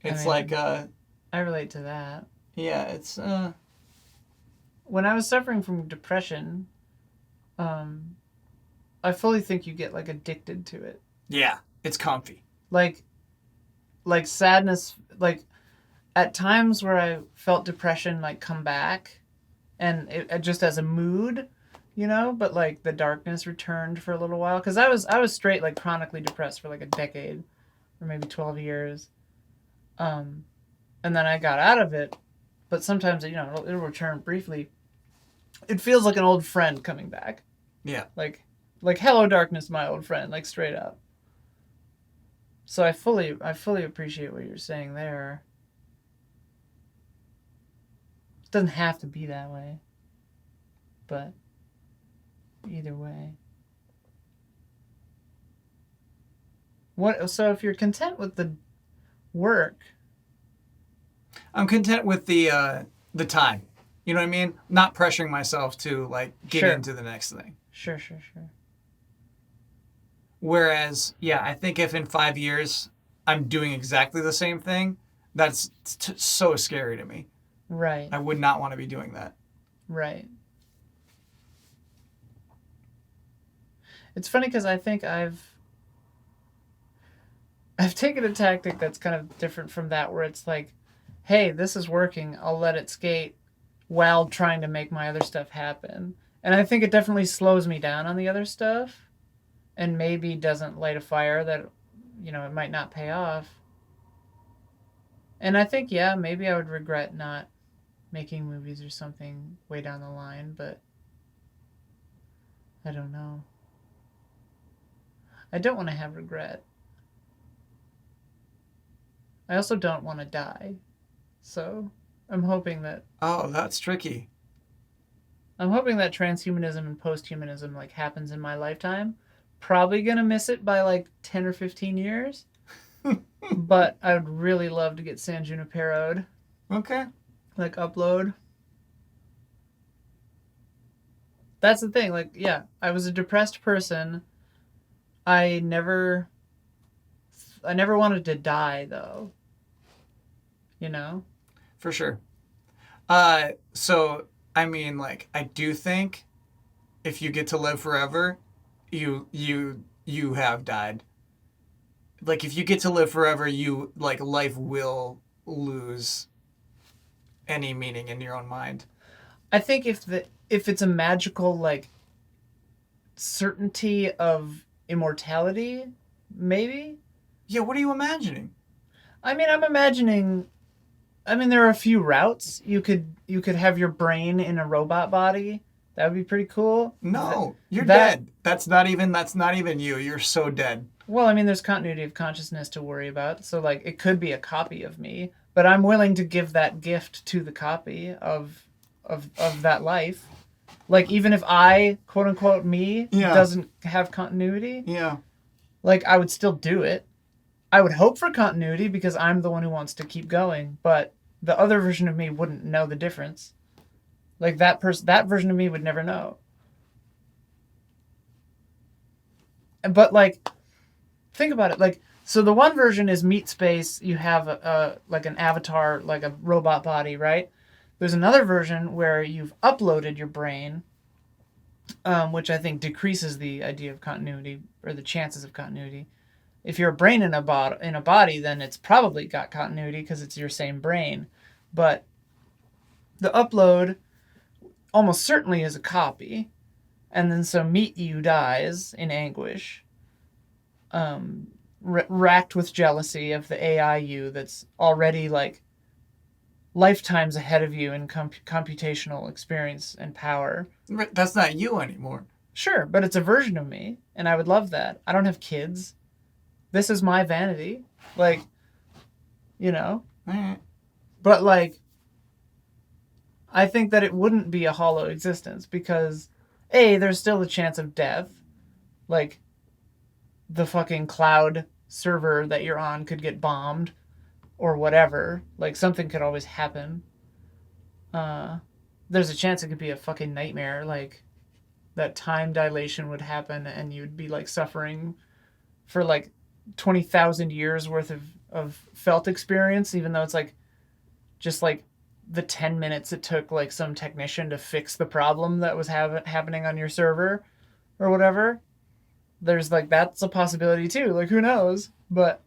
I It's like mean, I relate to that. yeah, it's When I was suffering from depression, um, I fully think you get like addicted to it. yeah, it's comfy. Like sadness, like at times where I felt depression like come back, and just as a mood, you know, but like the darkness returned for a little while because I was straight like chronically depressed for like a decade or maybe 12 years, um, and then I got out of it. But sometimes you know it'll return briefly. It feels like an old friend coming back, Yeah. like hello darkness, my old friend, like straight up. So I fully appreciate what you're saying there. It doesn't have to be that way, but either way. What so if you're content with the work, I'm content with the time. You know what I mean? Not pressuring myself to like get sure. into the next thing. Sure, sure, sure. Whereas, yeah, I think if in 5 years I'm doing exactly the same thing, that's so scary to me. Right. I would not want to be doing that. Right. It's funny cuz I think I've taken a tactic that's kind of different from that where it's like, "Hey, this is working. I'll let it skate while trying to make my other stuff happen." And I think it definitely slows me down on the other stuff and maybe doesn't light a fire that you know, it might not pay off. And I think yeah, maybe I would regret not making movies or something way down the line, but I don't know. I don't want to have regret. I also don't want to die. So, I'm hoping that Oh, that's tricky. transhumanism and posthumanism like happens in my lifetime. Probably going to miss it by like 10 or 15 years, but I would really love to get San Junipero'd, Okay. like upload. That's the thing, like yeah, I was a depressed person. I never I never wanted to die though, you know? For sure. So I mean, like, I do think if you get to live forever, you have died. Like, if you get to live forever, you like life will lose any meaning in your own mind. I think if it's a magical like certainty of immortality, maybe. Yeah. What are you imagining? I mean, I'm imagining I mean, there are a few routes. You could have your brain in a robot body. That would be pretty cool. No, you're That dead. That's not even you. You're so dead. well, I mean, there's continuity of consciousness to worry about. So like, it could be a copy of me, but I'm willing to give that gift to the copy of that life. Like, even if I, quote unquote, me Yeah. doesn't have continuity, Yeah. like, I would still do it. I would hope for continuity because I'm the one who wants to keep going, but the other version of me wouldn't know the difference. Like, that version of me would never know. But like, think about it. Like, so the one version is meat space. You have a like an avatar, like a robot body, right? There's another version where you've uploaded your brain, which I think decreases the idea of continuity or the chances of continuity. If you're a brain in a body, then it's probably got continuity because it's your same brain. But the upload almost certainly is a copy, and then so meet you dies in anguish, racked with jealousy of the AI you that's already like lifetimes ahead of you in computational experience and power. That's not you anymore. Sure, but it's a version of me, and I would love that. I don't have kids. This is my vanity. Like, you know? Alright. But, like, I think that it wouldn't be a hollow existence because, A, there's still a chance of death. Like, the fucking cloud server that you're on could get bombed or whatever. Like, something could always happen. There's a chance it could be a fucking nightmare. Like, that time dilation would happen and you'd be, like, suffering for, like, 20,000 years worth of felt experience, even though it's, like, just, like, the 10 minutes it took, like, some technician to fix the problem that was happening on your server or whatever. There's, like, that's a possibility, too. Like, who knows? But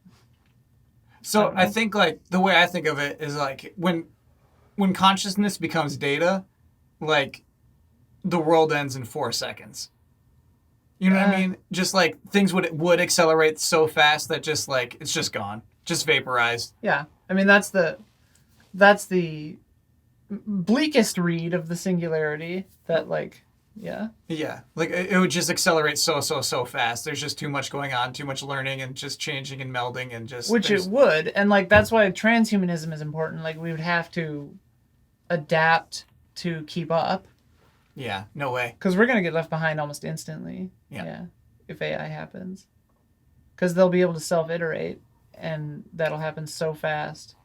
So I think like the way I think of it is like when consciousness becomes data, like the world ends in 4 seconds. You know what I mean? Just like things would accelerate so fast that just like it's just gone, just vaporized. yeah, I mean that's the bleakest read of the singularity. That like yeah. Yeah, like it would just accelerate so fast. There's just too much going on, too much learning, and just changing and melding, and just Which it would, and like that's why transhumanism is important. Like we would have to adapt to keep up. Yeah, no way. Because we're gonna get left behind almost instantly. Yeah. If AI happens, because they'll be able to self-iterate, and that'll happen so fast.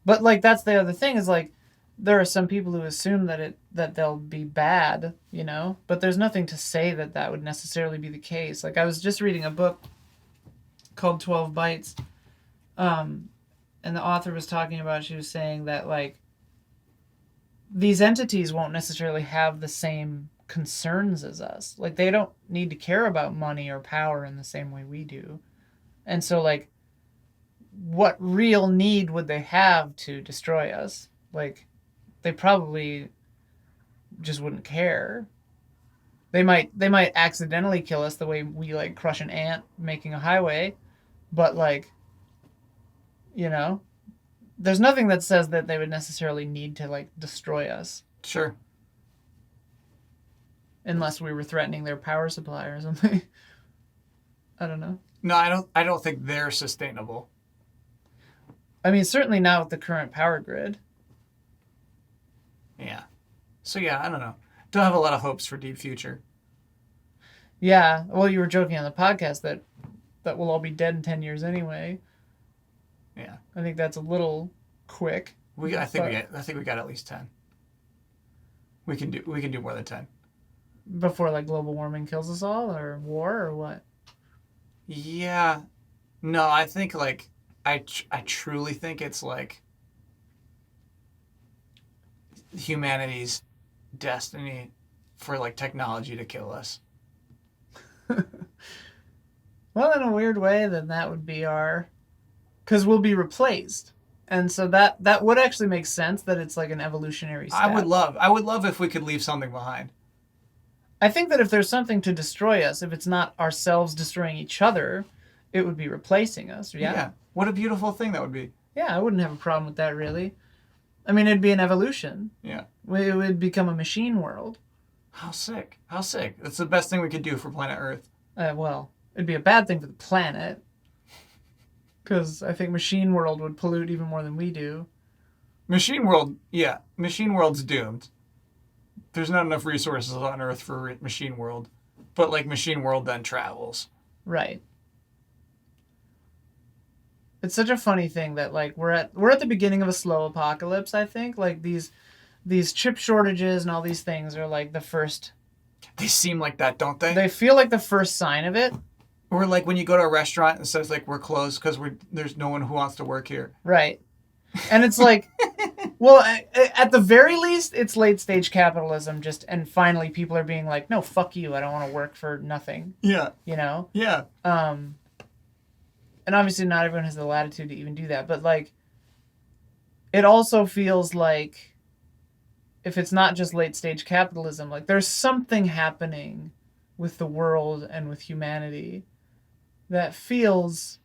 But like that's the other thing is like there are some people who assume that they'll be bad, you know, but there's nothing to say that would necessarily be the case. Like I was just reading a book called 12 Bites, and the author was talking about, she was saying that like these entities won't necessarily have the same concerns as us. Like they don't need to care about money or power in the same way we do. And so like what real need would they have to destroy us? Like they probably just wouldn't care. They might accidentally kill us the way we like crush an ant making a highway, but like you know, there's nothing that says that they would necessarily need to like destroy us. Sure. Unless we were threatening their power supply or something. I don't know. No, I don't think they're sustainable. I mean, certainly not with the current power grid. Yeah. So yeah, I don't know. Don't have a lot of hopes for deep future. Yeah. Well, you were joking on the podcast that we'll all be dead in 10 years anyway. Yeah. I think that's a little quick. I think we got at least 10. We can do more than 10. Before like global warming kills us all, or war, or what? Yeah. No, I think like I truly think it's like humanity's destiny for like technology to kill us. Well, in a weird way, then that would be because we'll be replaced, and so that would actually make sense that it's like an evolutionary step. I would love if we could leave something behind. I think that if there's something to destroy us, if it's not ourselves destroying each other, it would be replacing us. Yeah. What a beautiful thing that would be. Yeah, I wouldn't have a problem with that, really. I mean, it'd be an evolution. Yeah. It would become a machine world. How sick. How sick. That's the best thing we could do for planet Earth. Well, it'd be a bad thing for the planet. Because I think machine world would pollute even more than we do. Machine World, yeah. Machine World's doomed. There's not enough resources on Earth for Machine World. But, like, Machine World then travels. Right. It's such a funny thing that like we're at the beginning of a slow apocalypse, I think. Like these chip shortages and all these things are like the first. They seem like that, don't they? They feel like the first sign of it. Or like when you go to a restaurant and it says like we're closed because there's no one who wants to work here. Right. And it's like, well, at the very least, it's late stage capitalism. And finally, people are being like, no, fuck you. I don't want to work for nothing. Yeah. You know. Yeah. And obviously, not everyone has the latitude to even do that. But like, it also feels like, if it's not just late stage capitalism, like there's something happening with the world and with humanity that feels,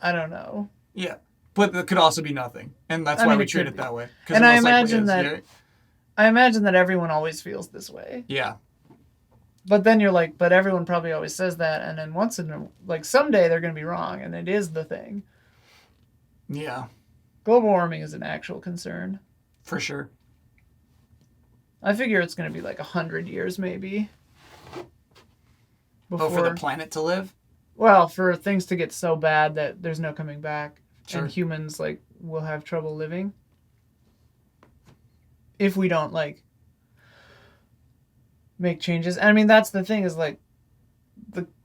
I don't know. Yeah. But it could also be nothing. And that's why we treat it that way. And I imagine that everyone always feels this way. Yeah. But then you're like, but everyone probably always says that, and then someday they're going to be wrong, and it is the thing. Yeah. Global warming is an actual concern. For sure. I figure it's going to be like 100 years maybe. For the planet to live? Well, for things to get so bad that there's no coming back. Sure. And humans like will have trouble living. If we don't like make changes. I mean, that's the thing is like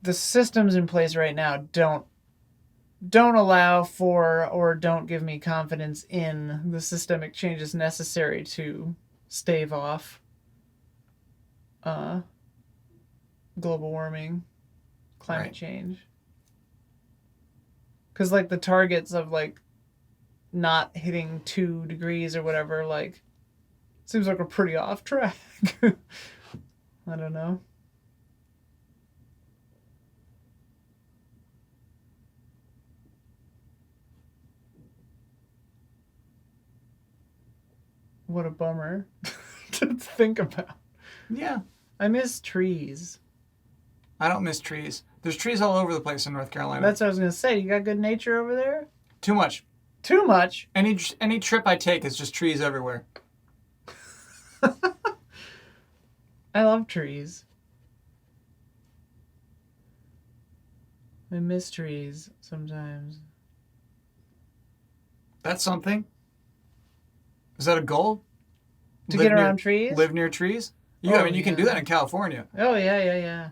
the systems in place right now don't allow for or don't give me confidence in the systemic changes necessary to stave off global warming, climate change. Because like the targets of like not hitting 2 degrees or whatever, like seems like we're pretty off track. I don't know. What a bummer to think about. Yeah. I miss trees. I don't miss trees. There's trees all over the place in North Carolina. That's what I was going to say. You got good nature over there? Too much. Too much? Any trip I take is just trees everywhere. I love trees. I miss trees sometimes. That's something. Is that a goal? To get around trees? Live near trees? You can do that in California. Oh, yeah.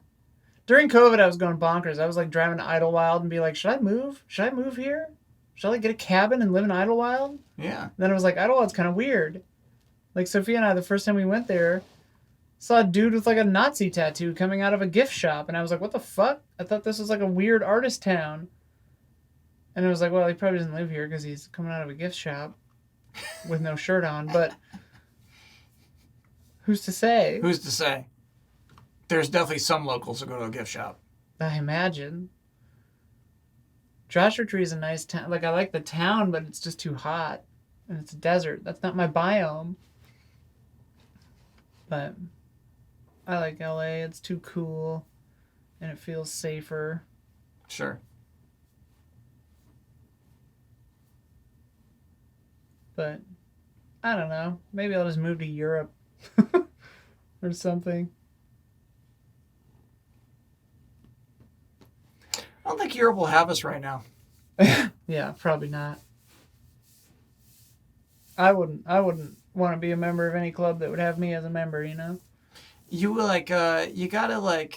During COVID, I was going bonkers. I was like driving to Idlewild and be like, should I move? Should I move here? Should I like get a cabin and live in Idlewild? Yeah. And then I was like, Idlewild's kind of weird. Like Sophia and I, the first time we went there, saw a dude with like a Nazi tattoo coming out of a gift shop. And I was like, what the fuck? I thought this was like a weird artist town. And I was like, well, he probably doesn't live here because he's coming out of a gift shop with no shirt on. But who's to say? Who's to say? There's definitely some locals who go to a gift shop. I imagine. Joshua Tree is a nice town. Like, I like the town, but it's just too hot. And it's a desert. That's not my biome. But I like LA. It's too cool. And it feels safer. Sure. But I don't know. Maybe I'll just move to Europe. Or something. I don't think Europe will have us right now. Yeah, probably not. I wouldn't want to be a member of any club that would have me as a member, you know? You you gotta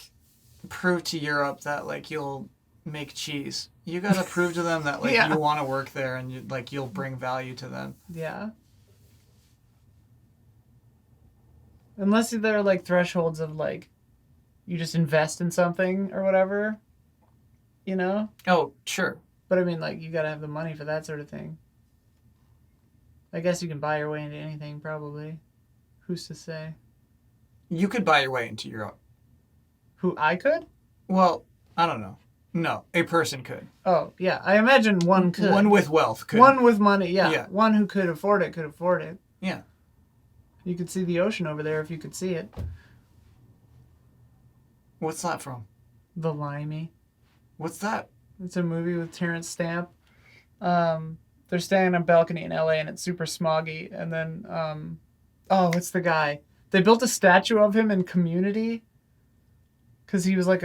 prove to Europe that you'll make cheese. You gotta prove to them that you want to work there and you'll bring value to them. Yeah. Unless there are thresholds of you just invest in something or whatever, you know? Oh, sure. But I mean, you gotta have the money for that sort of thing. I guess you can buy your way into anything, probably. Who's to say? You could buy your way into Europe. Who, I could? Well, I don't know. No, a person could. Oh, yeah. I imagine one could. One with wealth could. One with money, yeah. Yeah. One who could afford it could afford it. Yeah. You could see the ocean over there if you could see it. What's that from? The Limey. What's that? It's a movie with Terrence Stamp. They're standing on a balcony in LA and it's super smoggy. And then, what's the guy? They built a statue of him in Community. Because he was like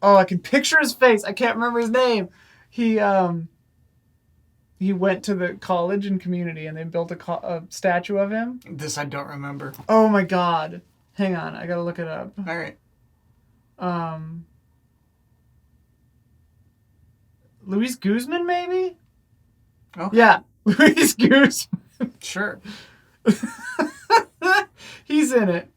I can picture his face. I can't remember his name. He went to the college in Community and they built a statue of him. This I don't remember. Oh my God. Hang on. I gotta look it up. All right. Luis Guzman, maybe? Okay. Yeah. Luis Guzman. Sure. He's in it.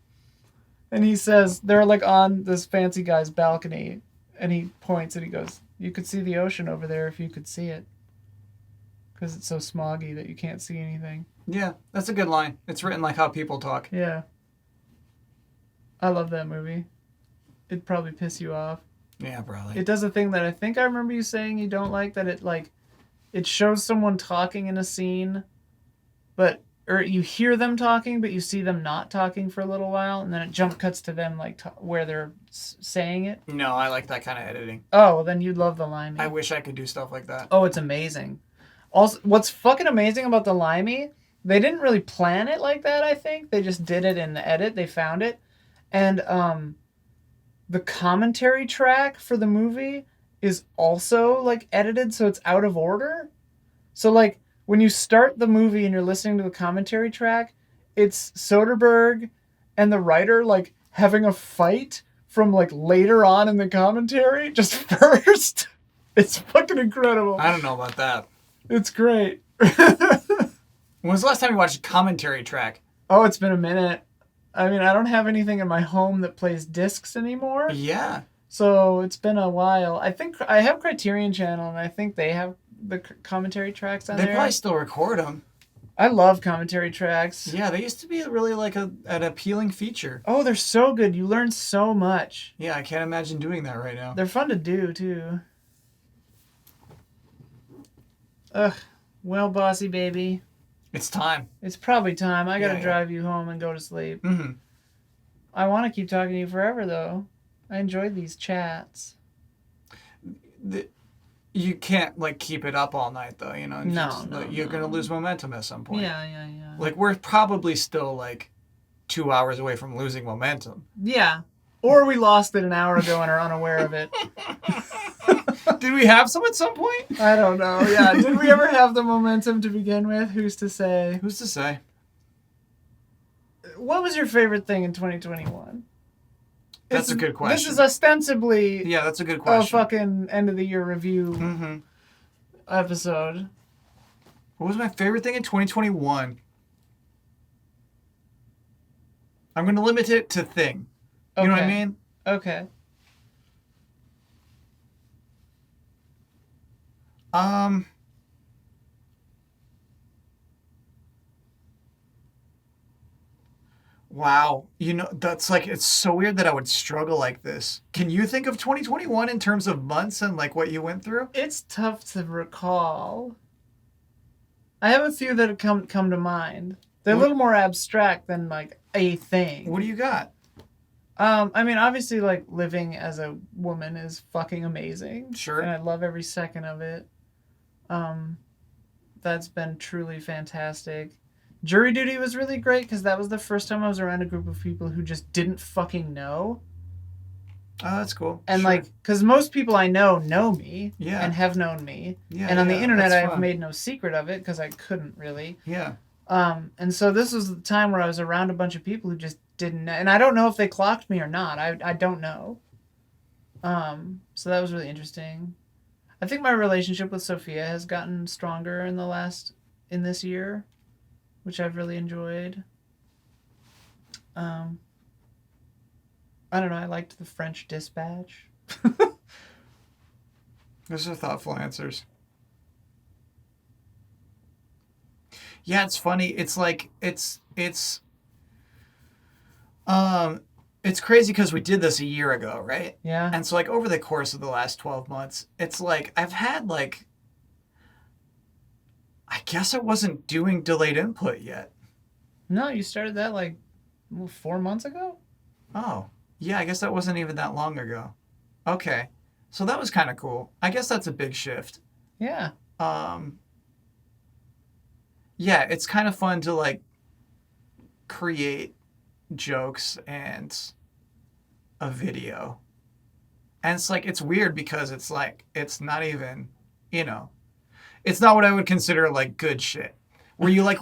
And he says, they're like on this fancy guy's balcony. And he points and he goes, you could see the ocean over there if you could see it. Because it's so smoggy that you can't see anything. Yeah, that's a good line. It's written like how people talk. Yeah. I love that movie. It'd probably piss you off. Yeah, probably. It does a thing that I think I remember you saying you don't like, that it shows someone talking in a scene, or you hear them talking, but you see them not talking for a little while, and then it jump cuts to them where they're saying it. No, I like that kind of editing. Oh, well, then you'd love The Limey. I wish I could do stuff like that. Oh, it's amazing. Also, what's fucking amazing about The Limey, they didn't really plan it like that, I think. They just did it in the edit. They found it. And the commentary track for the movie is also edited so it's out of order. So when you start the movie and you're listening to the commentary track, it's Soderbergh and the writer having a fight from later on in the commentary just first. It's fucking incredible. I don't know about that. It's great. When was the last time you watched a commentary track? Oh, it's been a minute. I mean, I don't have anything in my home that plays discs anymore. Yeah. So it's been a while. I think I have Criterion Channel, and I think they have the commentary tracks on there. They probably still record them. I love commentary tracks. Yeah, they used to be really an appealing feature. Oh, they're so good. You learn so much. Yeah, I can't imagine doing that right now. They're fun to do, too. Ugh. Well, bossy baby. It's time. It's probably time. I gotta Yeah. drive you home and go to sleep. Mm-hmm. I want to keep talking to you forever, though. I enjoyed these chats. You can't keep it up all night though, you know. You're gonna lose momentum at some point. Yeah. We're probably still 2 hours away from losing momentum. Yeah. Or we lost it an hour ago and are unaware of it. Did we have some at some point? I don't know. Yeah. Did we ever have the momentum to begin with? Who's to say? Who's to say? What was your favorite thing in 2021? That's a good question. This is ostensibly that's a good question. a fucking end of the year review episode. What was my favorite thing in 2021? I'm going to limit it to thing. You know what I mean? Okay. Wow. That's it's so weird that I would struggle like this. Can you think of 2021 in terms of months and what you went through? It's tough to recall. I have a few that have come to mind. They're a little more abstract than a thing. What do you got? I mean, obviously, living as a woman is fucking amazing. Sure. And I love every second of it. That's been truly fantastic. Jury duty was really great because that was the first time I was around a group of people who just didn't fucking know. Oh, that's cool. And sure. because most people I know me Yeah. and have known me. Yeah, and on the internet, that's I've fun. made no secret of it because I couldn't really. Yeah. And so this was the time where I was around a bunch of people who just didn't know. And I don't know if they clocked me or not. I don't know. So that was really interesting. I think my relationship with Sophia has gotten stronger in this year, which I've really enjoyed. I don't know. I liked the French Dispatch. Those are thoughtful answers. Yeah, it's funny. It's it's crazy because we did this a year ago, right? Yeah. And so like over the course of the last 12 months, it's like I've had like, I guess I wasn't doing delayed input yet. No, you started that like 4 months ago? Oh, yeah, I guess that wasn't even that long ago. Okay. So that was kind of cool. I guess that's a big shift. Yeah. Um, yeah, it's kind of fun to like create jokes and a video. And it's like, it's weird because it's like, it's not even, you know, it's not what I would consider like good shit. Where you like,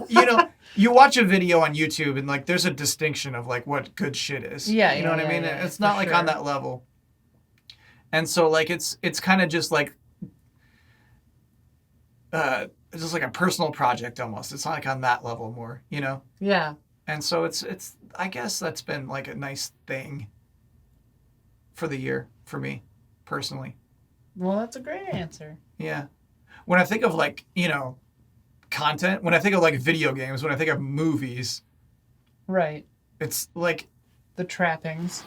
you watch a video on YouTube and like there's a distinction of like what good shit is. Yeah, You know what I mean? yeah, It's not like on sure. that level. And so like it's kind of just like it's just like a personal project almost. It's not like on that level more, you know? Yeah. And so it's I guess that's been like a nice thing for the year for me personally. Well, that's a great answer. Yeah. When I think of like, content, when I think of like video games, when I think of movies, Right. it's like The trappings.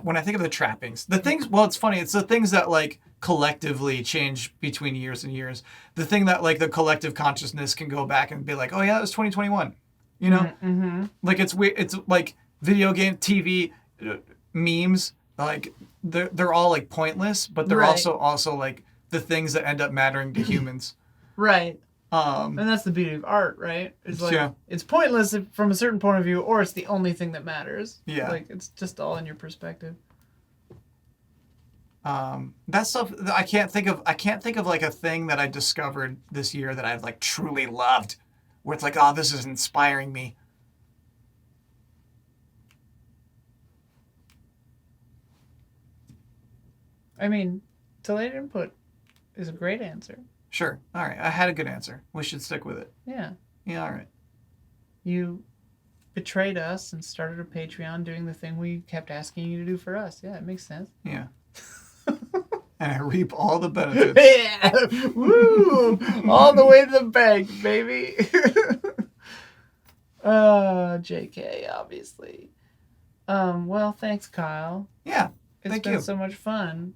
when I think of the trappings, the things, well, it's funny. It's the things that like collectively change between years and years. The thing that like the collective consciousness can go back and be like, oh yeah, it was 2021, you know? Mm-hmm. Like it's weird. It's like video game, TV, memes, like they're all like pointless, but they're Right. also like the things that end up mattering to humans. Right. Um, And that's the beauty of art, right? It's like Yeah. it's pointless from a certain point of view, or it's the only thing that matters. Yeah. Like it's just all in your perspective. that stuff I can't think of like a thing that I discovered this year that I've like truly loved, where it's like, oh, this is inspiring me. I mean, delayed input is a great answer. Sure. All right. I had a good answer. We should stick with it. Yeah. Yeah. All right. You betrayed us and started a Patreon doing the thing we kept asking you to do for us. Yeah, it makes sense. Yeah. And I reap all the benefits. Yeah! Woo! All the way to the bank, baby. JK, obviously. Well, thanks, Kyle. Yeah. It's Thank been you. so much fun.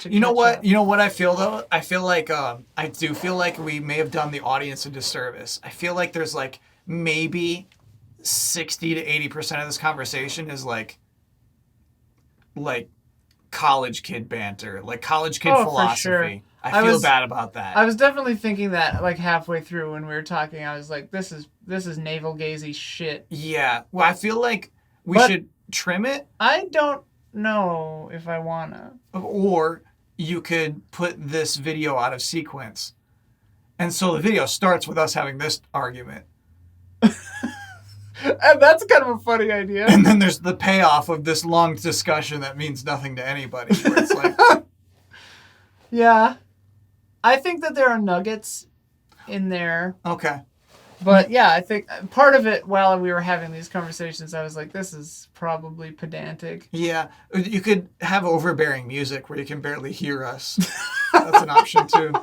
You know catch what? up. You know what I feel though? I feel like I do feel like we may have done the audience a disservice. I feel like there's like maybe 60 to 80% of this conversation is like college kid banter, like college kid Oh, for philosophy. sure. I feel bad about that. I was definitely thinking that like halfway through when we were talking. I was like, this is navel gazy shit. Yeah. Well, I feel like we But- should trim it, I don't know if I wanna. or you could put this video out of sequence. And so the video starts with us having this argument. And that's kind of a funny idea. And then there's the payoff of this long discussion that means nothing to anybody. Where it's like, Yeah. I think that there are nuggets in there. okay. But yeah, I think part of it while we were having these conversations, I was like, this is probably pedantic. Yeah. You could have overbearing music where you can barely hear us. That's an option too.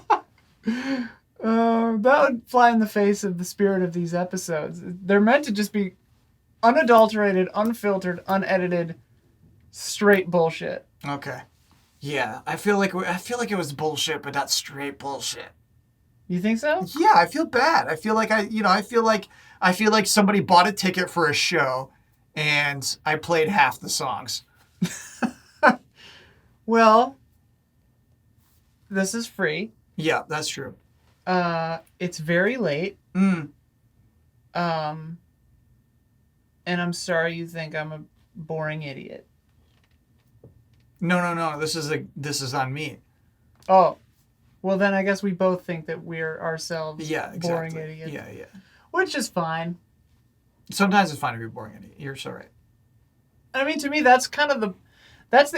That would fly in the face of the spirit of these episodes. They're meant to just be unadulterated, unfiltered, unedited, straight bullshit. Okay. Yeah. I feel like it was bullshit, but not straight bullshit. You think so? Yeah, I feel bad. I feel like I feel like somebody bought a ticket for a show and I played half the songs. Well, this is free. Yeah, that's true. It's very late. Mm. And I'm sorry you think I'm a boring idiot. No. This is on me. Oh, well then I guess we both think that we're ourselves Yeah, boring exactly. idiots. Yeah. Which is fine. Sometimes it's fine to be boring idiot. You're so right. I mean, to me, that's the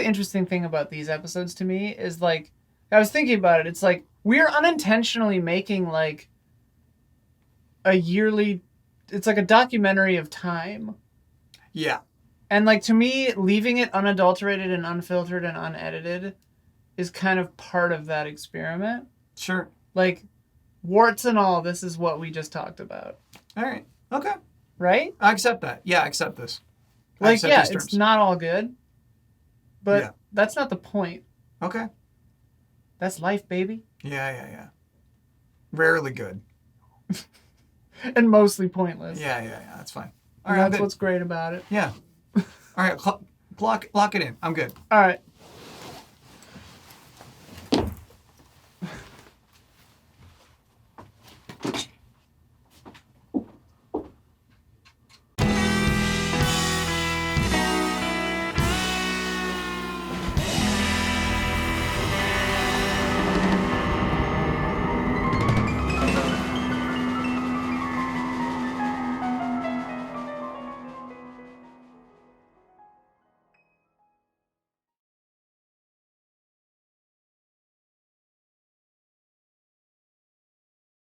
interesting thing about these episodes to me is like, I was thinking about it. It's like, we're unintentionally making like it's like a documentary of time. Yeah. And like, to me, leaving it unadulterated and unfiltered and unedited is kind of part of that experiment. Sure. Like, warts and all, this is what we just talked about. All right. Okay. Right? I accept that. Yeah, I accept this. I Like, accept yeah, these it's terms. not all good. But Yeah. that's not the point. Okay. That's life, baby. Yeah. Rarely good. And mostly pointless. Yeah. That's fine. All And right, I'm that's good. what's great about it. Yeah. All right, lock it in. I'm good. All right.